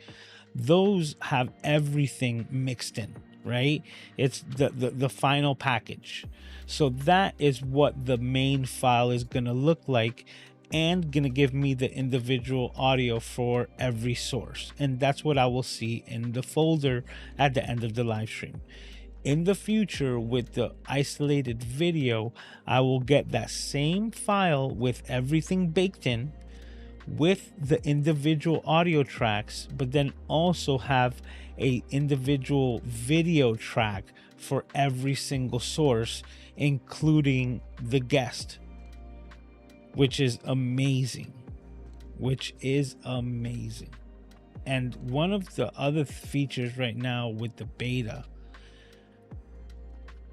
those have everything mixed in, right? It's the final package. So that is what the main file is going to look like, and going to give me the individual audio for every source. And that's what I will see in the folder at the end of the live stream. In the future, with the isolated video, I will get that same file with everything baked in, with the individual audio tracks, but then also have a individual video track for every single source, including the guest, which is amazing. And one of the other features right now with the beta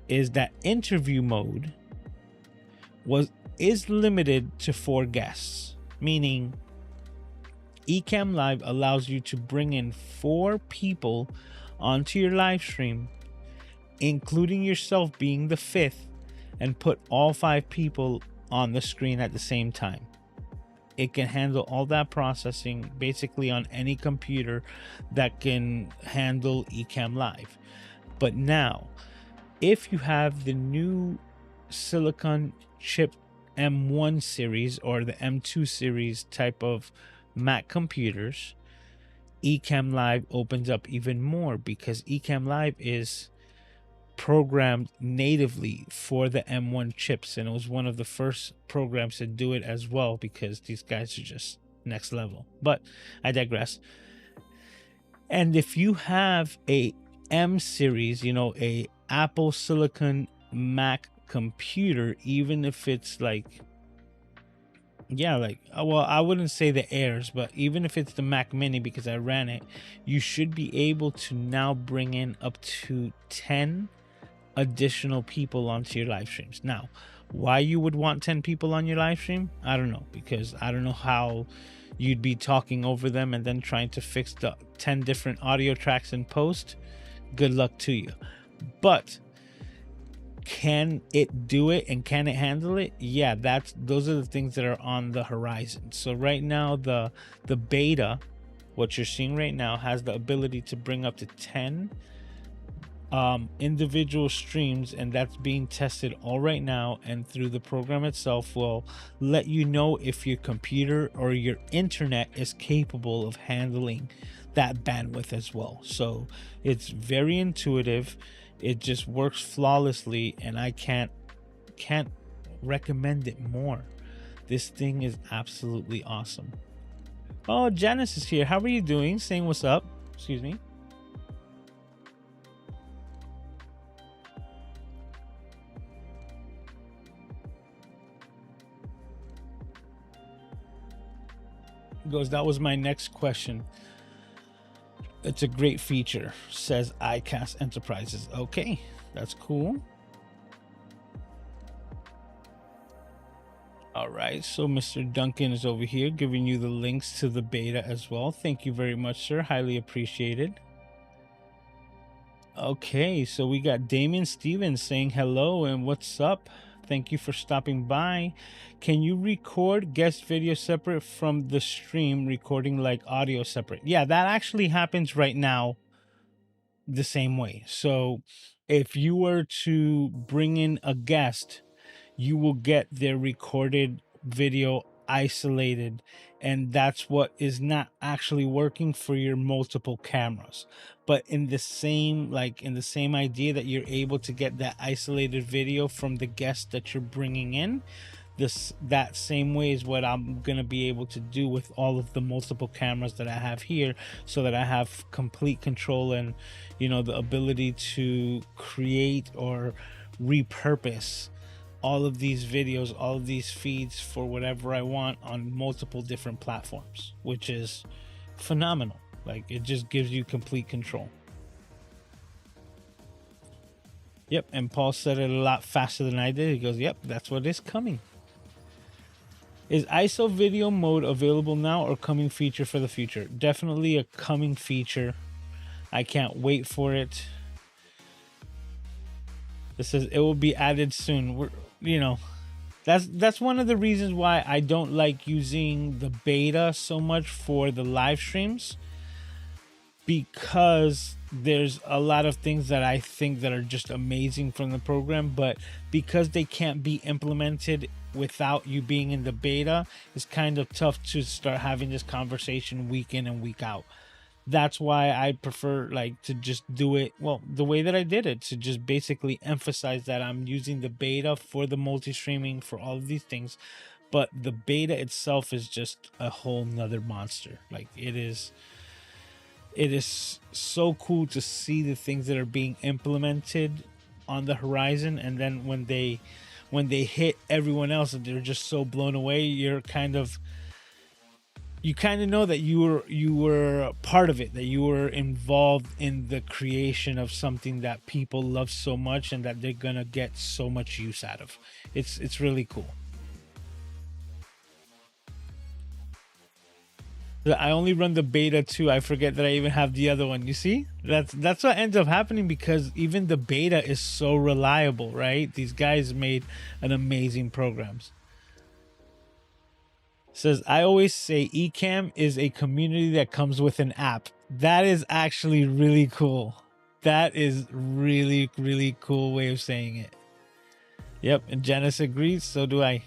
is that interview mode is limited to 4 guests, meaning Ecamm Live allows you to bring in 4 people onto your live stream, including yourself being the 5th, and put all 5 people on the screen at the same time. It can handle all that processing basically on any computer that can handle Ecamm Live. But now, if you have the new silicon chip M1 series or the M2 series type of Mac computers, Ecamm Live opens up even more, because Ecamm Live is programmed natively for the M1 chips, and it was one of the first programs to do it as well, because these guys are just next level. But I digress. And if you have a M series, you know, a Apple Silicon Mac computer, even if it's like, yeah, like, well, I wouldn't say the Airs, but even if it's the Mac Mini, because I ran it, you should be able to now bring in up to 10 additional people onto your live streams. Now, why you would want 10 people on your live stream, I don't know, because I don't know how you'd be talking over them and then trying to fix the 10 different audio tracks in post, good luck to you. But can it do it and can it handle it? Yeah, those are the things that are on the horizon. So right now, the beta, what you're seeing right now, has the ability to bring up to 10 individual streams, and that's being tested all right now. And through the program itself will let you know if your computer or your internet is capable of handling that bandwidth as well. So it's very intuitive, it just works flawlessly, and I can't recommend it more. This thing is absolutely awesome. Oh, Janice is here. How are you doing? Saying what's up. Excuse me. Goes, that was my next question. It's a great feature, says iCast Enterprises. Okay, that's cool. All right, so Mr. Duncan is over here giving you the links to the beta as well. Thank you very much, sir. Highly appreciated. Okay, so we got Damian Stevens saying hello and what's up. Thank you for stopping by. Can you record guest video separate from the stream recording, like audio separate? Yeah, that actually happens right now the same way. So if you were to bring in a guest, you will get their recorded video isolated, and that's what is not actually working for your multiple cameras. But in the same idea that you're able to get that isolated video from the guest that you're bringing in, that same way is what I'm gonna be able to do with all of the multiple cameras that I have here, so that I have complete control and, you know, the ability to create or repurpose all of these videos, all of these feeds for whatever I want on multiple different platforms, which is phenomenal. Like, it just gives you complete control. Yep, and Paul said it a lot faster than I did. He goes, yep, that's what is coming. Is ISO video mode available now or coming feature for the future? Definitely a coming feature. I can't wait for it. This says it will be added soon. That's one of the reasons why I don't like using the beta so much for the live streams, because there's a lot of things that I think that are just amazing from the program, but because they can't be implemented without you being in the beta, it's kind of tough to start having this conversation week in and week out. That's why I prefer to just do it the way that I did it, to just basically emphasize that I'm using the beta for the multi-streaming, for all of these things, but the beta itself is just a whole nother monster. Like, it is so cool to see the things that are being implemented on the horizon, and then when they hit everyone else and they're just so blown away, you kind of know that you were part of it, that you were involved in the creation of something that people love so much and that they're gonna get so much use out of. It's really cool. I only run the beta too. I forget that I even have the other one. You see, that's what ends up happening, because even the beta is so reliable, right? These guys made an amazing programs. Says, I always say Ecamm is a community that comes with an app. That is actually really cool. That is really, really cool way of saying it. Yep, and Janice agrees, so do I.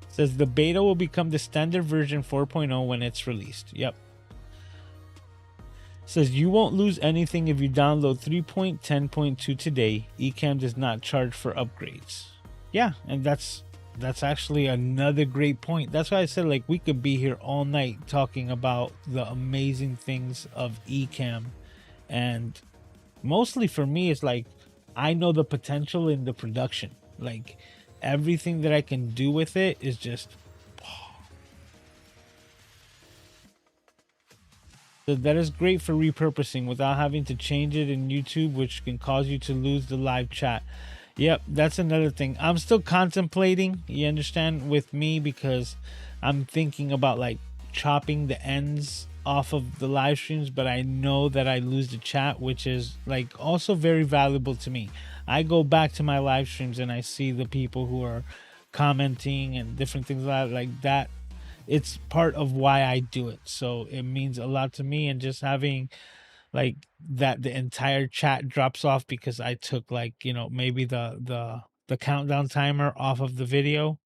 Says the beta will become the standard version 4.0 when it's released. Yep. Says you won't lose anything if you download 3.10.2 today. Ecamm does not charge for upgrades. Yeah, and that's actually another great point. That's why I said, like, we could be here all night talking about the amazing things of Ecamm. And mostly for me, it's like, I know the potential in the production. Like, everything that I can do with it is just... So that is great for repurposing without having to change it in YouTube, which can cause you to lose the live chat. Yep, that's another thing. I'm still contemplating, you understand, with me, because I'm thinking about like chopping the ends off of the live streams, but I know that I lose the chat, which is like also very valuable to me. I go back to my live streams and I see the people who are commenting and different things like that. It's part of why I do it. So it means a lot to me, and just having like that the entire chat drops off because I took like, you know, maybe the countdown timer off of the video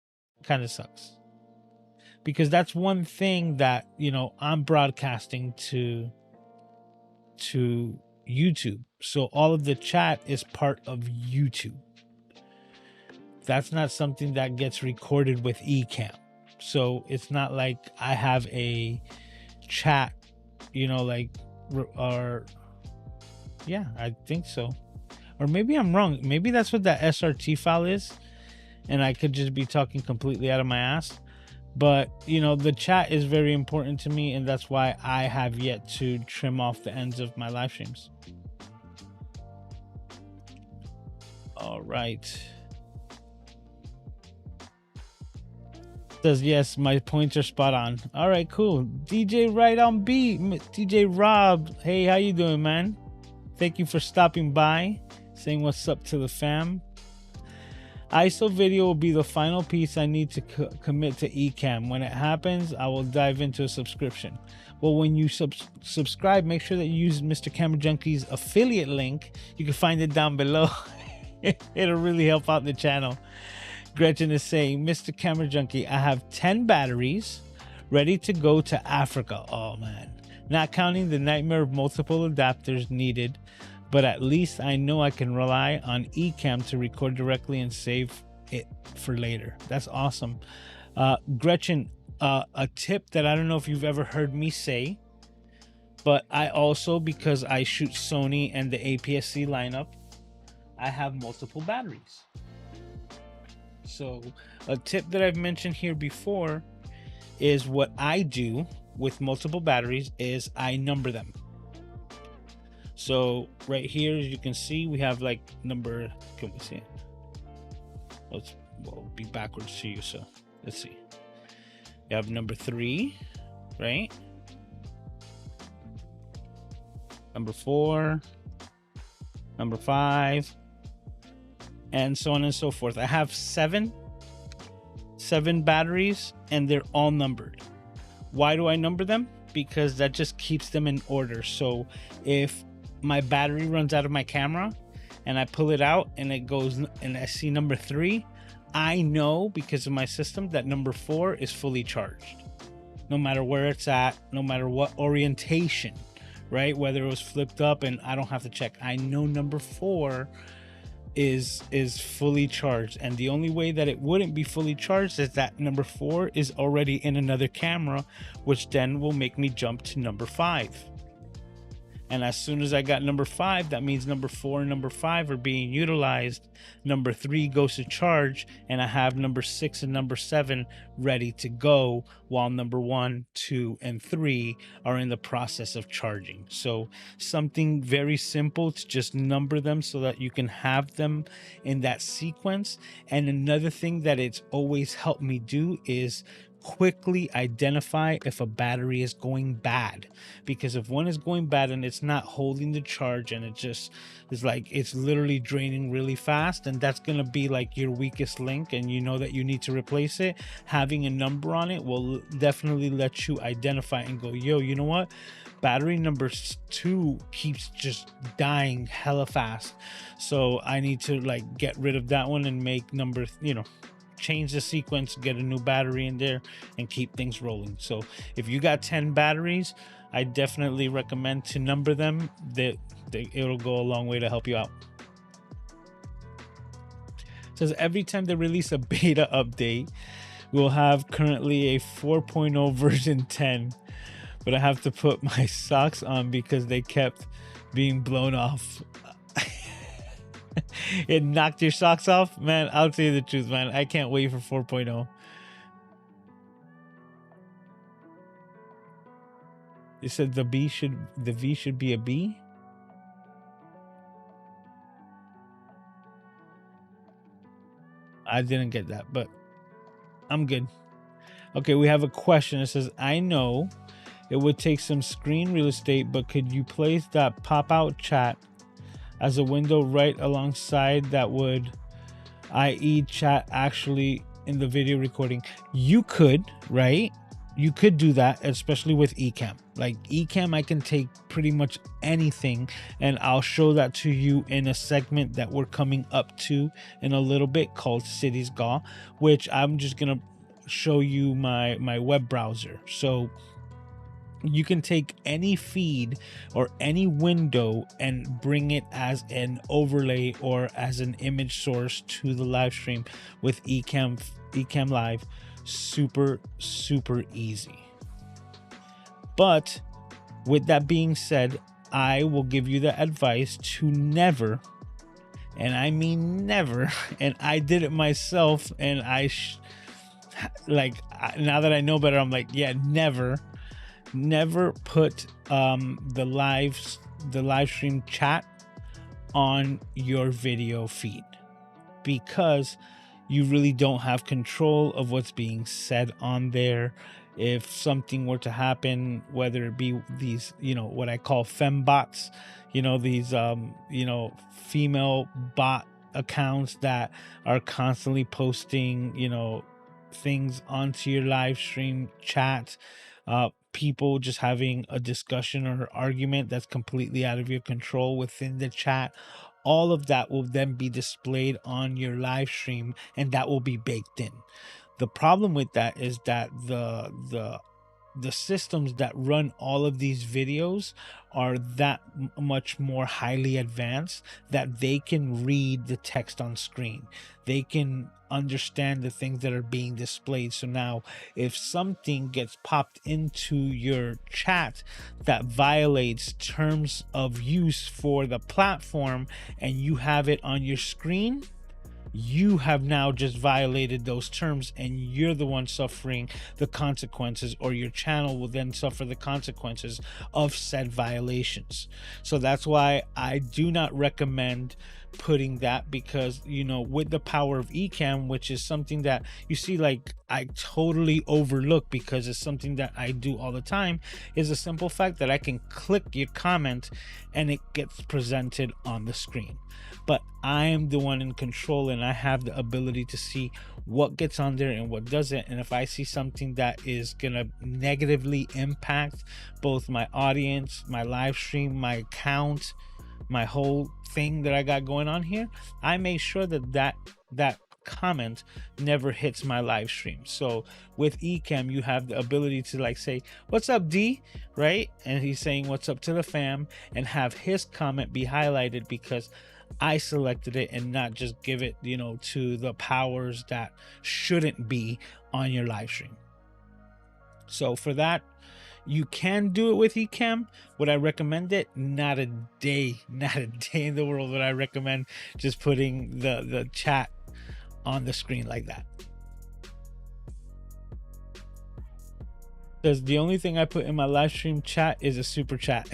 kind of sucks. Because that's one thing that, you know, I'm broadcasting to YouTube. So all of the chat is part of YouTube. That's not something that gets recorded with Ecamm. So it's not like I have a chat, you know, like, or yeah, I think so. Or maybe I'm wrong. Maybe that's what that SRT file is, and I could just be talking completely out of my ass. But, you know, the chat is very important to me, and that's why I have yet to trim off the ends of my live streams. All right. Says, yes, my points are spot on. All right, cool. DJ Right on Beat. DJ Rob. Hey, how you doing, man? Thank you for stopping by, saying what's up to the fam. ISO video will be the final piece I need to commit to Ecamm. When it happens, I will dive into a subscription. Well, when you subscribe, make sure that you use MrCameraJunkie's affiliate link. You can find it down below. It'll really help out the channel. Gretchen is saying, Mr. Camera Junkie, I have 10 batteries ready to go to Africa. Oh man, not counting the nightmare of multiple adapters needed, but at least I know I can rely on Ecamm to record directly and save it for later. That's awesome. Gretchen, a tip that I don't know if you've ever heard me say, but I also, because I shoot Sony and the APS-C lineup, I have multiple batteries. So a tip that I've mentioned here before is what I do with multiple batteries is I number them. So right here, as you can see, we have like number, can we see it? We'll be backwards to you, so let's see. You have number 3, right? Number 4, number 5, and so on and so forth. I have seven batteries, and they're all numbered. Why do I number them? Because that just keeps them in order. So if my battery runs out of my camera and I pull it out and it goes and I see number 3, I know because of my system that number 4 is fully charged, no matter where it's at, no matter what orientation, right? Whether it was flipped up and I don't have to check, I know number 4 is fully charged. And the only way that it wouldn't be fully charged is that number 4 is already in another camera, which then will make me jump to number 5. And as soon as I got number 5, that means number 4 and number 5 are being utilized. Number 3 goes to charge, and I have number 6 and number 7 ready to go, while number 1, 2, and 3 are in the process of charging. So something very simple to just number them so that you can have them in that sequence. And another thing that it's always helped me do is quickly identify if a battery is going bad, because if one is going bad and it's not holding the charge and it just is like it's literally draining really fast, and that's going to be like your weakest link, and you know that you need to replace it, having a number on it will definitely let you identify and go, yo, you know what, battery number 2 keeps just dying hella fast, so I need to like get rid of that one and make number, you know, change the sequence, get a new battery in there, and keep things rolling. So if you got 10 batteries, I definitely recommend to number them. It'll go a long way to help you out. It says every time they release a beta update, we'll have currently a 4.0 version 10, but I have to put my socks on because they kept being blown off. It knocked your socks off, man. I'll tell you the truth, man. I can't wait for 4.0. They said the V should be a B. I didn't get that, but I'm good. Okay, we have a question. It says, I know it would take some screen real estate, but could you place that pop-out chat as a window right alongside that would, i.e. chat actually in the video recording? You could, right? You could do that, especially with Ecamm. Like Ecamm, I can take pretty much anything, and I'll show that to you in a segment that we're coming up to in a little bit called Cities Gaw, which I'm just gonna show you my web browser. So you can take any feed or any window and bring it as an overlay or as an image source to the live stream with Ecamm Live. Super easy. But with that being said, I will give you the advice to never, and I mean never, and I did it myself, and now that I know better, I'm like, yeah, never put the live stream chat on your video feed, because you really don't have control of what's being said on there. If something were to happen, whether it be these, what I call fembots, these female bot accounts that are constantly posting things onto your live stream chat, people just having a discussion or argument that's completely out of your control within the chat, all of that will then be displayed on your live stream, and that will be baked in. The problem with that is that the systems that run all of these videos are that much more highly advanced that they can read the text on screen. They can understand the things that are being displayed. So now if something gets popped into your chat that violates terms of use for the platform and you have it on your screen, you have now just violated those terms, and you're the one suffering the consequences, or your channel will then suffer the consequences of said violations. So that's why I do not recommend putting that, because with the power of Ecamm, which is something that you see, like, I totally overlook because it's something that I do all the time, is a simple fact that I can click your comment and it gets presented on the screen. But I am the one in control, and I have the ability to see what gets on there and what doesn't. And if I see something that is gonna negatively impact both my audience, my live stream, my account, my whole thing that I got going on here, I make sure that comment never hits my live stream. So with Ecamm, you have the ability to, like, say, what's up, D, right? And he's saying what's up to the fam, and have his comment be highlighted because I selected it, and not just give it to the powers that shouldn't be on your live stream. So for that, you can do it with Ecamm. Would I recommend it? Not a day in the world would I recommend just putting the chat on the screen like that. Because the only thing I put in my live stream chat is a super chat.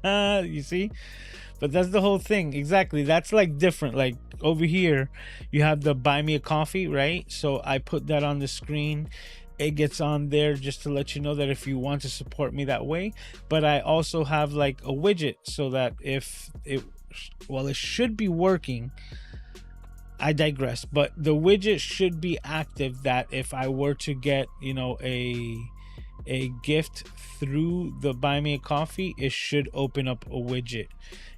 You see? But that's the whole thing. Exactly. That's like different. Like over here, you have the buy me a coffee, right? So I put that on the screen. It gets on there just to let you know that if you want to support me that way. But I also have like a widget so that if it should be working. I digress. But the widget should be active, that if I were to get, a gift through the buy me a coffee, it should open up a widget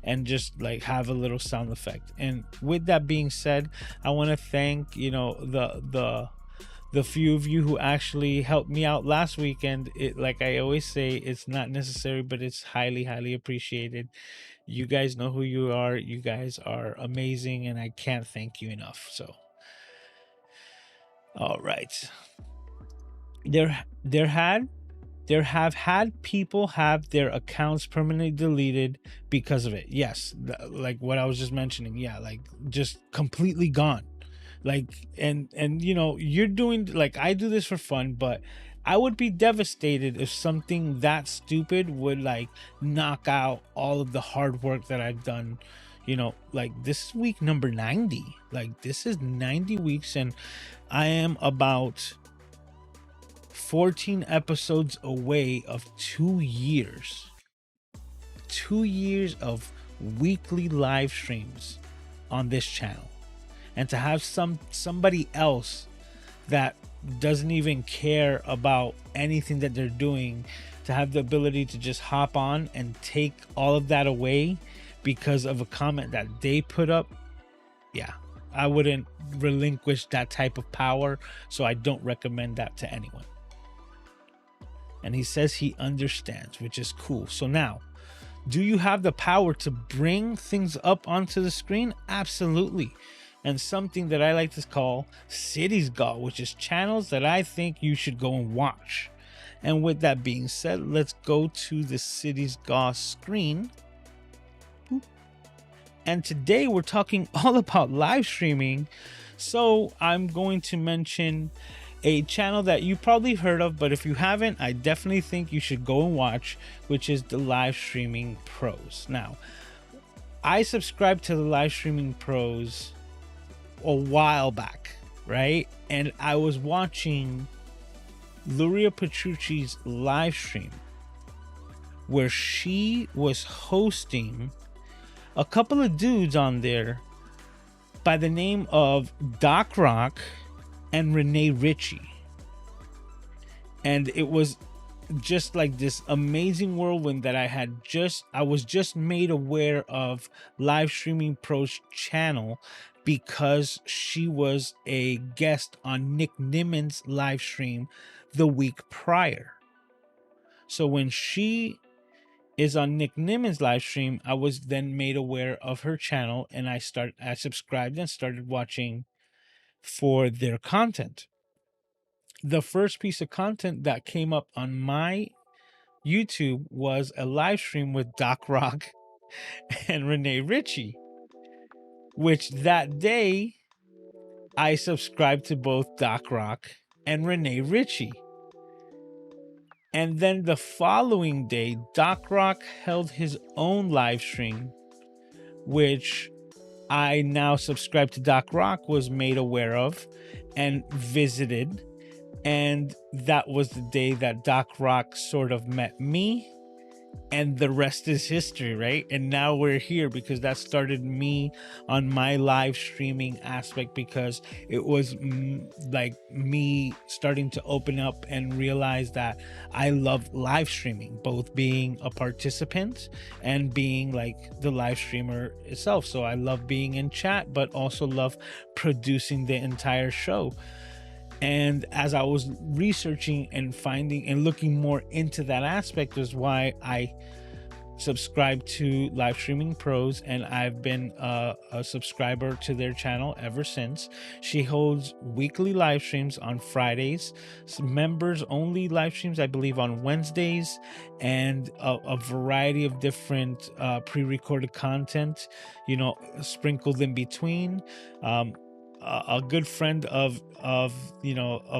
and just like have a little sound effect. And with that being said, I want to thank the few of you who actually helped me out last weekend. It, like I always say, it's not necessary, but it's highly appreciated. You guys know who you are. You guys are amazing, and I can't thank you enough. So all right, there have had people have their accounts permanently deleted because of it. Yes, like what I was just mentioning. Yeah, like just completely gone. Like, and you're doing, like, I do this for fun, but I would be devastated if something that stupid would like knock out all of the hard work that I've done, You know, like this is week number 90. Like this is 90 weeks, and I am about 14 episodes away of 2 years. 2 years of weekly live streams on this channel. And to have somebody else that doesn't even care about anything that they're doing, to have the ability to just hop on and take all of that away because of a comment that they put up, yeah, I wouldn't relinquish that type of power, so I don't recommend that to anyone. And he says he understands, which is cool. So now, do you have the power to bring things up onto the screen? Absolutely. And something that I like to call Cities Got, which is channels that I think you should go and watch. And with that being said, let's go to the Cities Got screen. And today we're talking all about live streaming. So I'm going to mention a channel that you probably heard of, but if you haven't, I definitely think you should go and watch, which is the Live Streaming Pros. Now, I subscribed to the Live Streaming Pros a while back, right? And I was watching Luria Petrucci's live stream where she was hosting a couple of dudes on there by the name of Doc Rock and Renee Ritchie. And it was just like this amazing whirlwind that I was just made aware of Live Streaming Pro's channel because she was a guest on Nick Niman's live stream the week prior. So when she is on Nick Niman's live stream, I was then made aware of her channel, and I subscribed and started watching for their content. The first piece of content that came up on my YouTube was a live stream with Doc Rock and Renee Ritchie, which that day I subscribed to both Doc Rock and Renee Ritchie. And then the following day, Doc Rock held his own live stream, which I now subscribe to Doc Rock, was made aware of and visited. And that was the day that Doc Rock sort of met me, and the rest is history, right? And now we're here because that started me on my live streaming aspect, because it was like me starting to open up and realize that I love live streaming, both being a participant and being like the live streamer itself. So I love being in chat, but also love producing the entire show. And as I was researching and finding and looking more into that aspect is why I subscribed to Live Streaming Pros, and I've been a subscriber to their channel ever since. She holds weekly live streams on Fridays, members only live streams, I believe, on Wednesdays, and a variety of different pre-recorded content, you know, sprinkled in between. A good friend of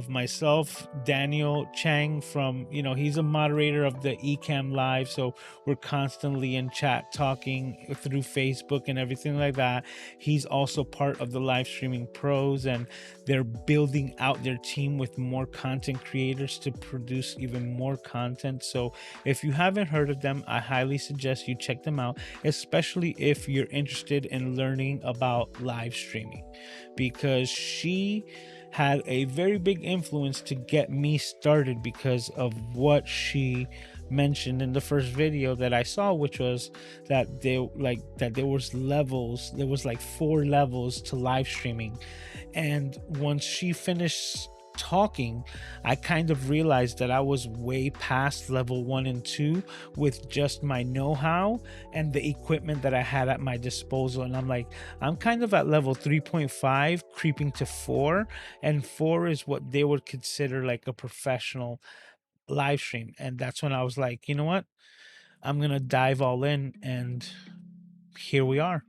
myself, Daniel Chang, from, he's a moderator of the Ecamm Live, so we're constantly in chat talking through Facebook and everything like that. He's also part of the Live Streaming Pros, and they're building out their team with more content creators to produce even more content. So if you haven't heard of them, I highly suggest you check them out, especially if you're interested in learning about live streaming, because she had a very big influence to get me started because of what she mentioned in the first video that I saw, which was that there was levels. There was like 4 levels to live streaming, and once she finished talking, I kind of realized that I was way past level 1 and 2 with just my know-how and the equipment that I had at my disposal. And I'm like, I'm kind of at level 3.5 creeping to 4, and 4 is what they would consider like a professional live stream. And that's when I was like, you know what, I'm gonna dive all in, and here we are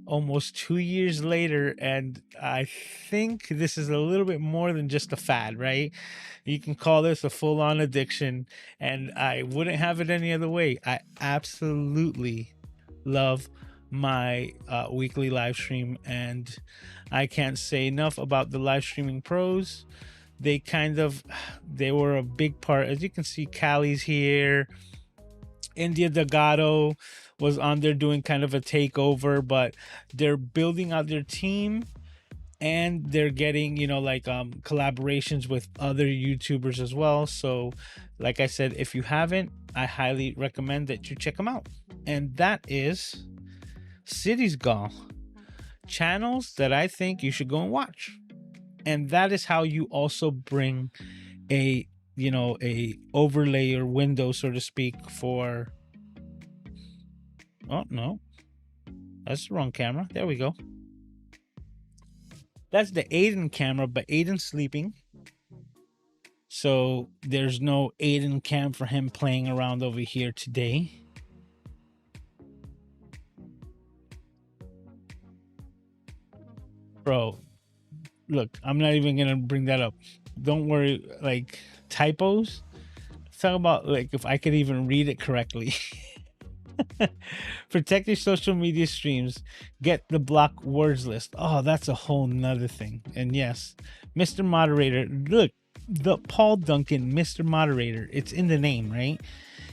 almost 2 years later. And I think this is a little bit more than just a fad, right? You can call this a full-on addiction, and I wouldn't have it any other way. I absolutely love my weekly live stream, and I can't say enough about the live streaming pros. They were a big part. As you can see, Callie's here. India Delgado was on there doing kind of a takeover, but they're building out their team, and they're getting, you know, like collaborations with other YouTubers as well. So like I said, if you haven't, I highly recommend that you check them out. And that is Cities Gall, channels that I think you should go and watch. And that is how you also bring a, you know, a overlay or window, so to speak, for, oh no, that's the wrong camera. There we go. That's the Aiden camera, but Aiden's sleeping, so there's no Aiden cam for him playing around over here today. Bro, look, I'm not even gonna bring that up. Don't worry, like typos. Talk about like if I could even read it correctly. Protect your social media streams. Get the block words list. Oh, that's a whole nother thing. And yes, Mr. Moderator, look, the Paul Duncan, Mr. Moderator, it's in the name, right?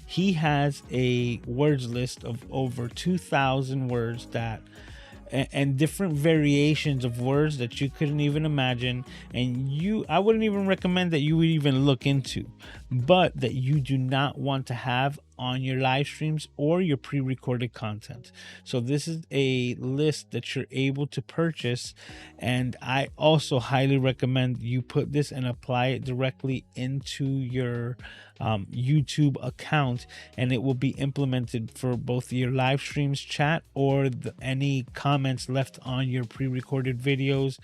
He has a words list of over 2,000 words that and different variations of words that you couldn't even imagine, and I wouldn't even recommend that you would even look into, but that you do not want to have on your live streams or your pre-recorded content. So this is a list that you're able to purchase, and I also highly recommend you put this and apply it directly into your YouTube account, and it will be implemented for both your live streams chat or any comments left on your pre-recorded videos.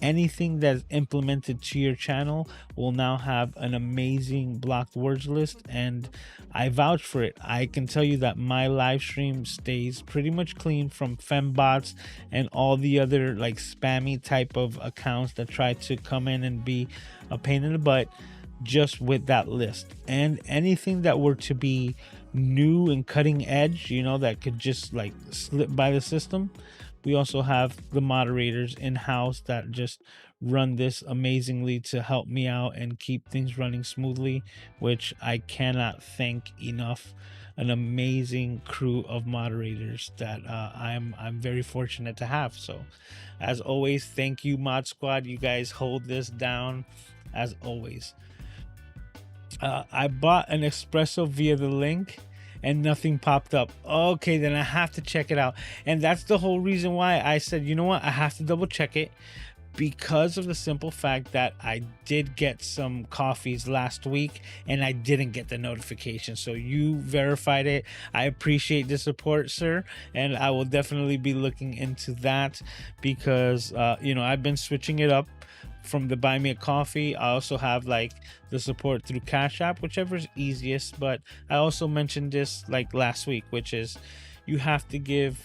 Anything that's implemented to your channel will now have an amazing blocked words list, and I vouch for it. I can tell you that my live stream stays pretty much clean from fembots and all the other like spammy type of accounts that try to come in and be a pain in the butt, just with that list. And anything that were to be new and cutting edge, you know, that could just like slip by the system, we also have the moderators in-house that just run this amazingly to help me out and keep things running smoothly, which I cannot thank enough. An amazing crew of moderators that I'm very fortunate to have. So as always, thank you, Mod Squad. You guys hold this down as always. I bought an espresso via the link and nothing popped up. Okay, then I have to check it out. And that's the whole reason why I said, you know what, I have to double check it, because of the simple fact that I did get some coffees last week and I didn't get the notification. So you verified it. I appreciate the support, sir, and I will definitely be looking into that, because you know, I've been switching it up from the Buy Me a Coffee. I also have like the support through Cash App, whichever is easiest. But I also mentioned this like last week, which is you have to give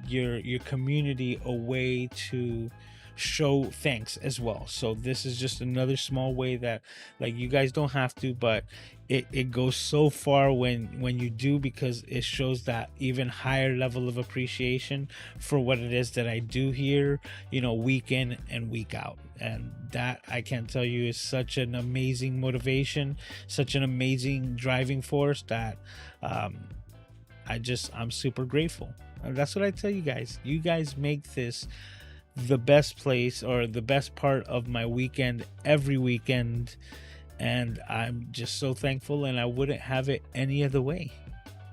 your community a way to show thanks as well. So this is just another small way that, like, you guys don't have to, but it goes so far when you do, because it shows that even higher level of appreciation for what it is that I do here, you know, week in and week out. And that, I can't tell you, is such an amazing motivation, such an amazing driving force that I'm super grateful. And that's what I tell you guys. You guys make this the best place, or the best part of my weekend every weekend, and I'm just so thankful, and I wouldn't have it any other way.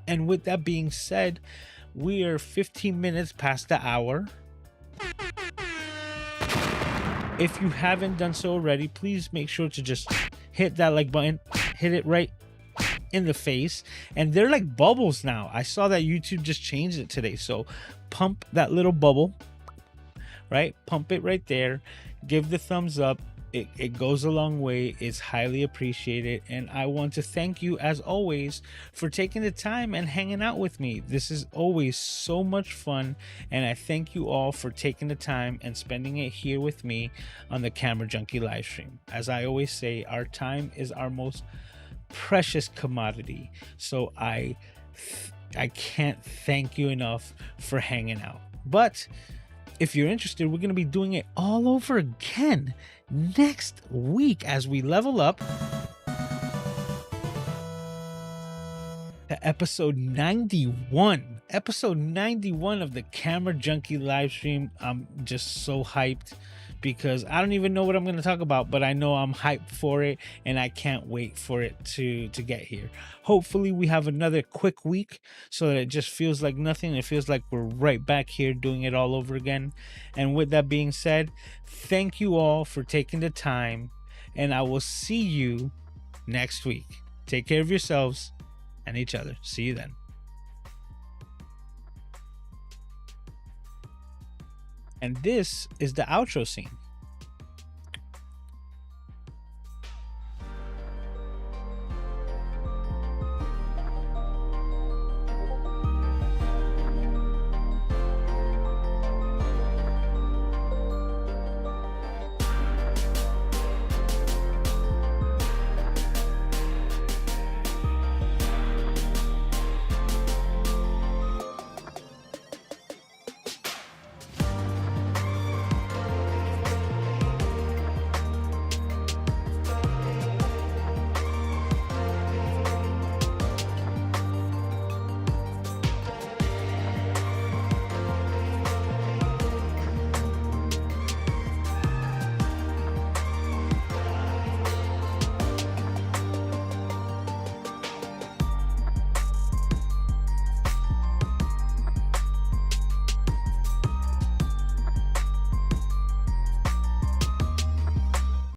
And with that being said, we are 15 minutes past the hour. If you haven't done so already, please make sure to just hit that like button, hit it right in the face. And they're like bubbles now. I saw that YouTube just changed it today, so pump that little bubble, right? Pump it right there. Give the thumbs up. It goes a long way. It's highly appreciated. And I want to thank you, as always, for taking the time and hanging out with me. This is always so much fun. And I thank you all for taking the time and spending it here with me on the Camera Junkie live stream. As I always say, our time is our most precious commodity. So I I can't thank you enough for hanging out. But if you're interested, we're going to be doing it all over again next week as we level up to episode 91. Episode 91 of the Camera Junkie live stream. I'm just so hyped because I don't even know what I'm going to talk about, but I know I'm hyped for it and I can't wait for it to get here. Hopefully we have another quick week so that it just feels like nothing. It feels like we're right back here doing it all over again. And with that being said, thank you all for taking the time, and I will see you next week. Take care of yourselves and each other. See you then. And this is the outro scene.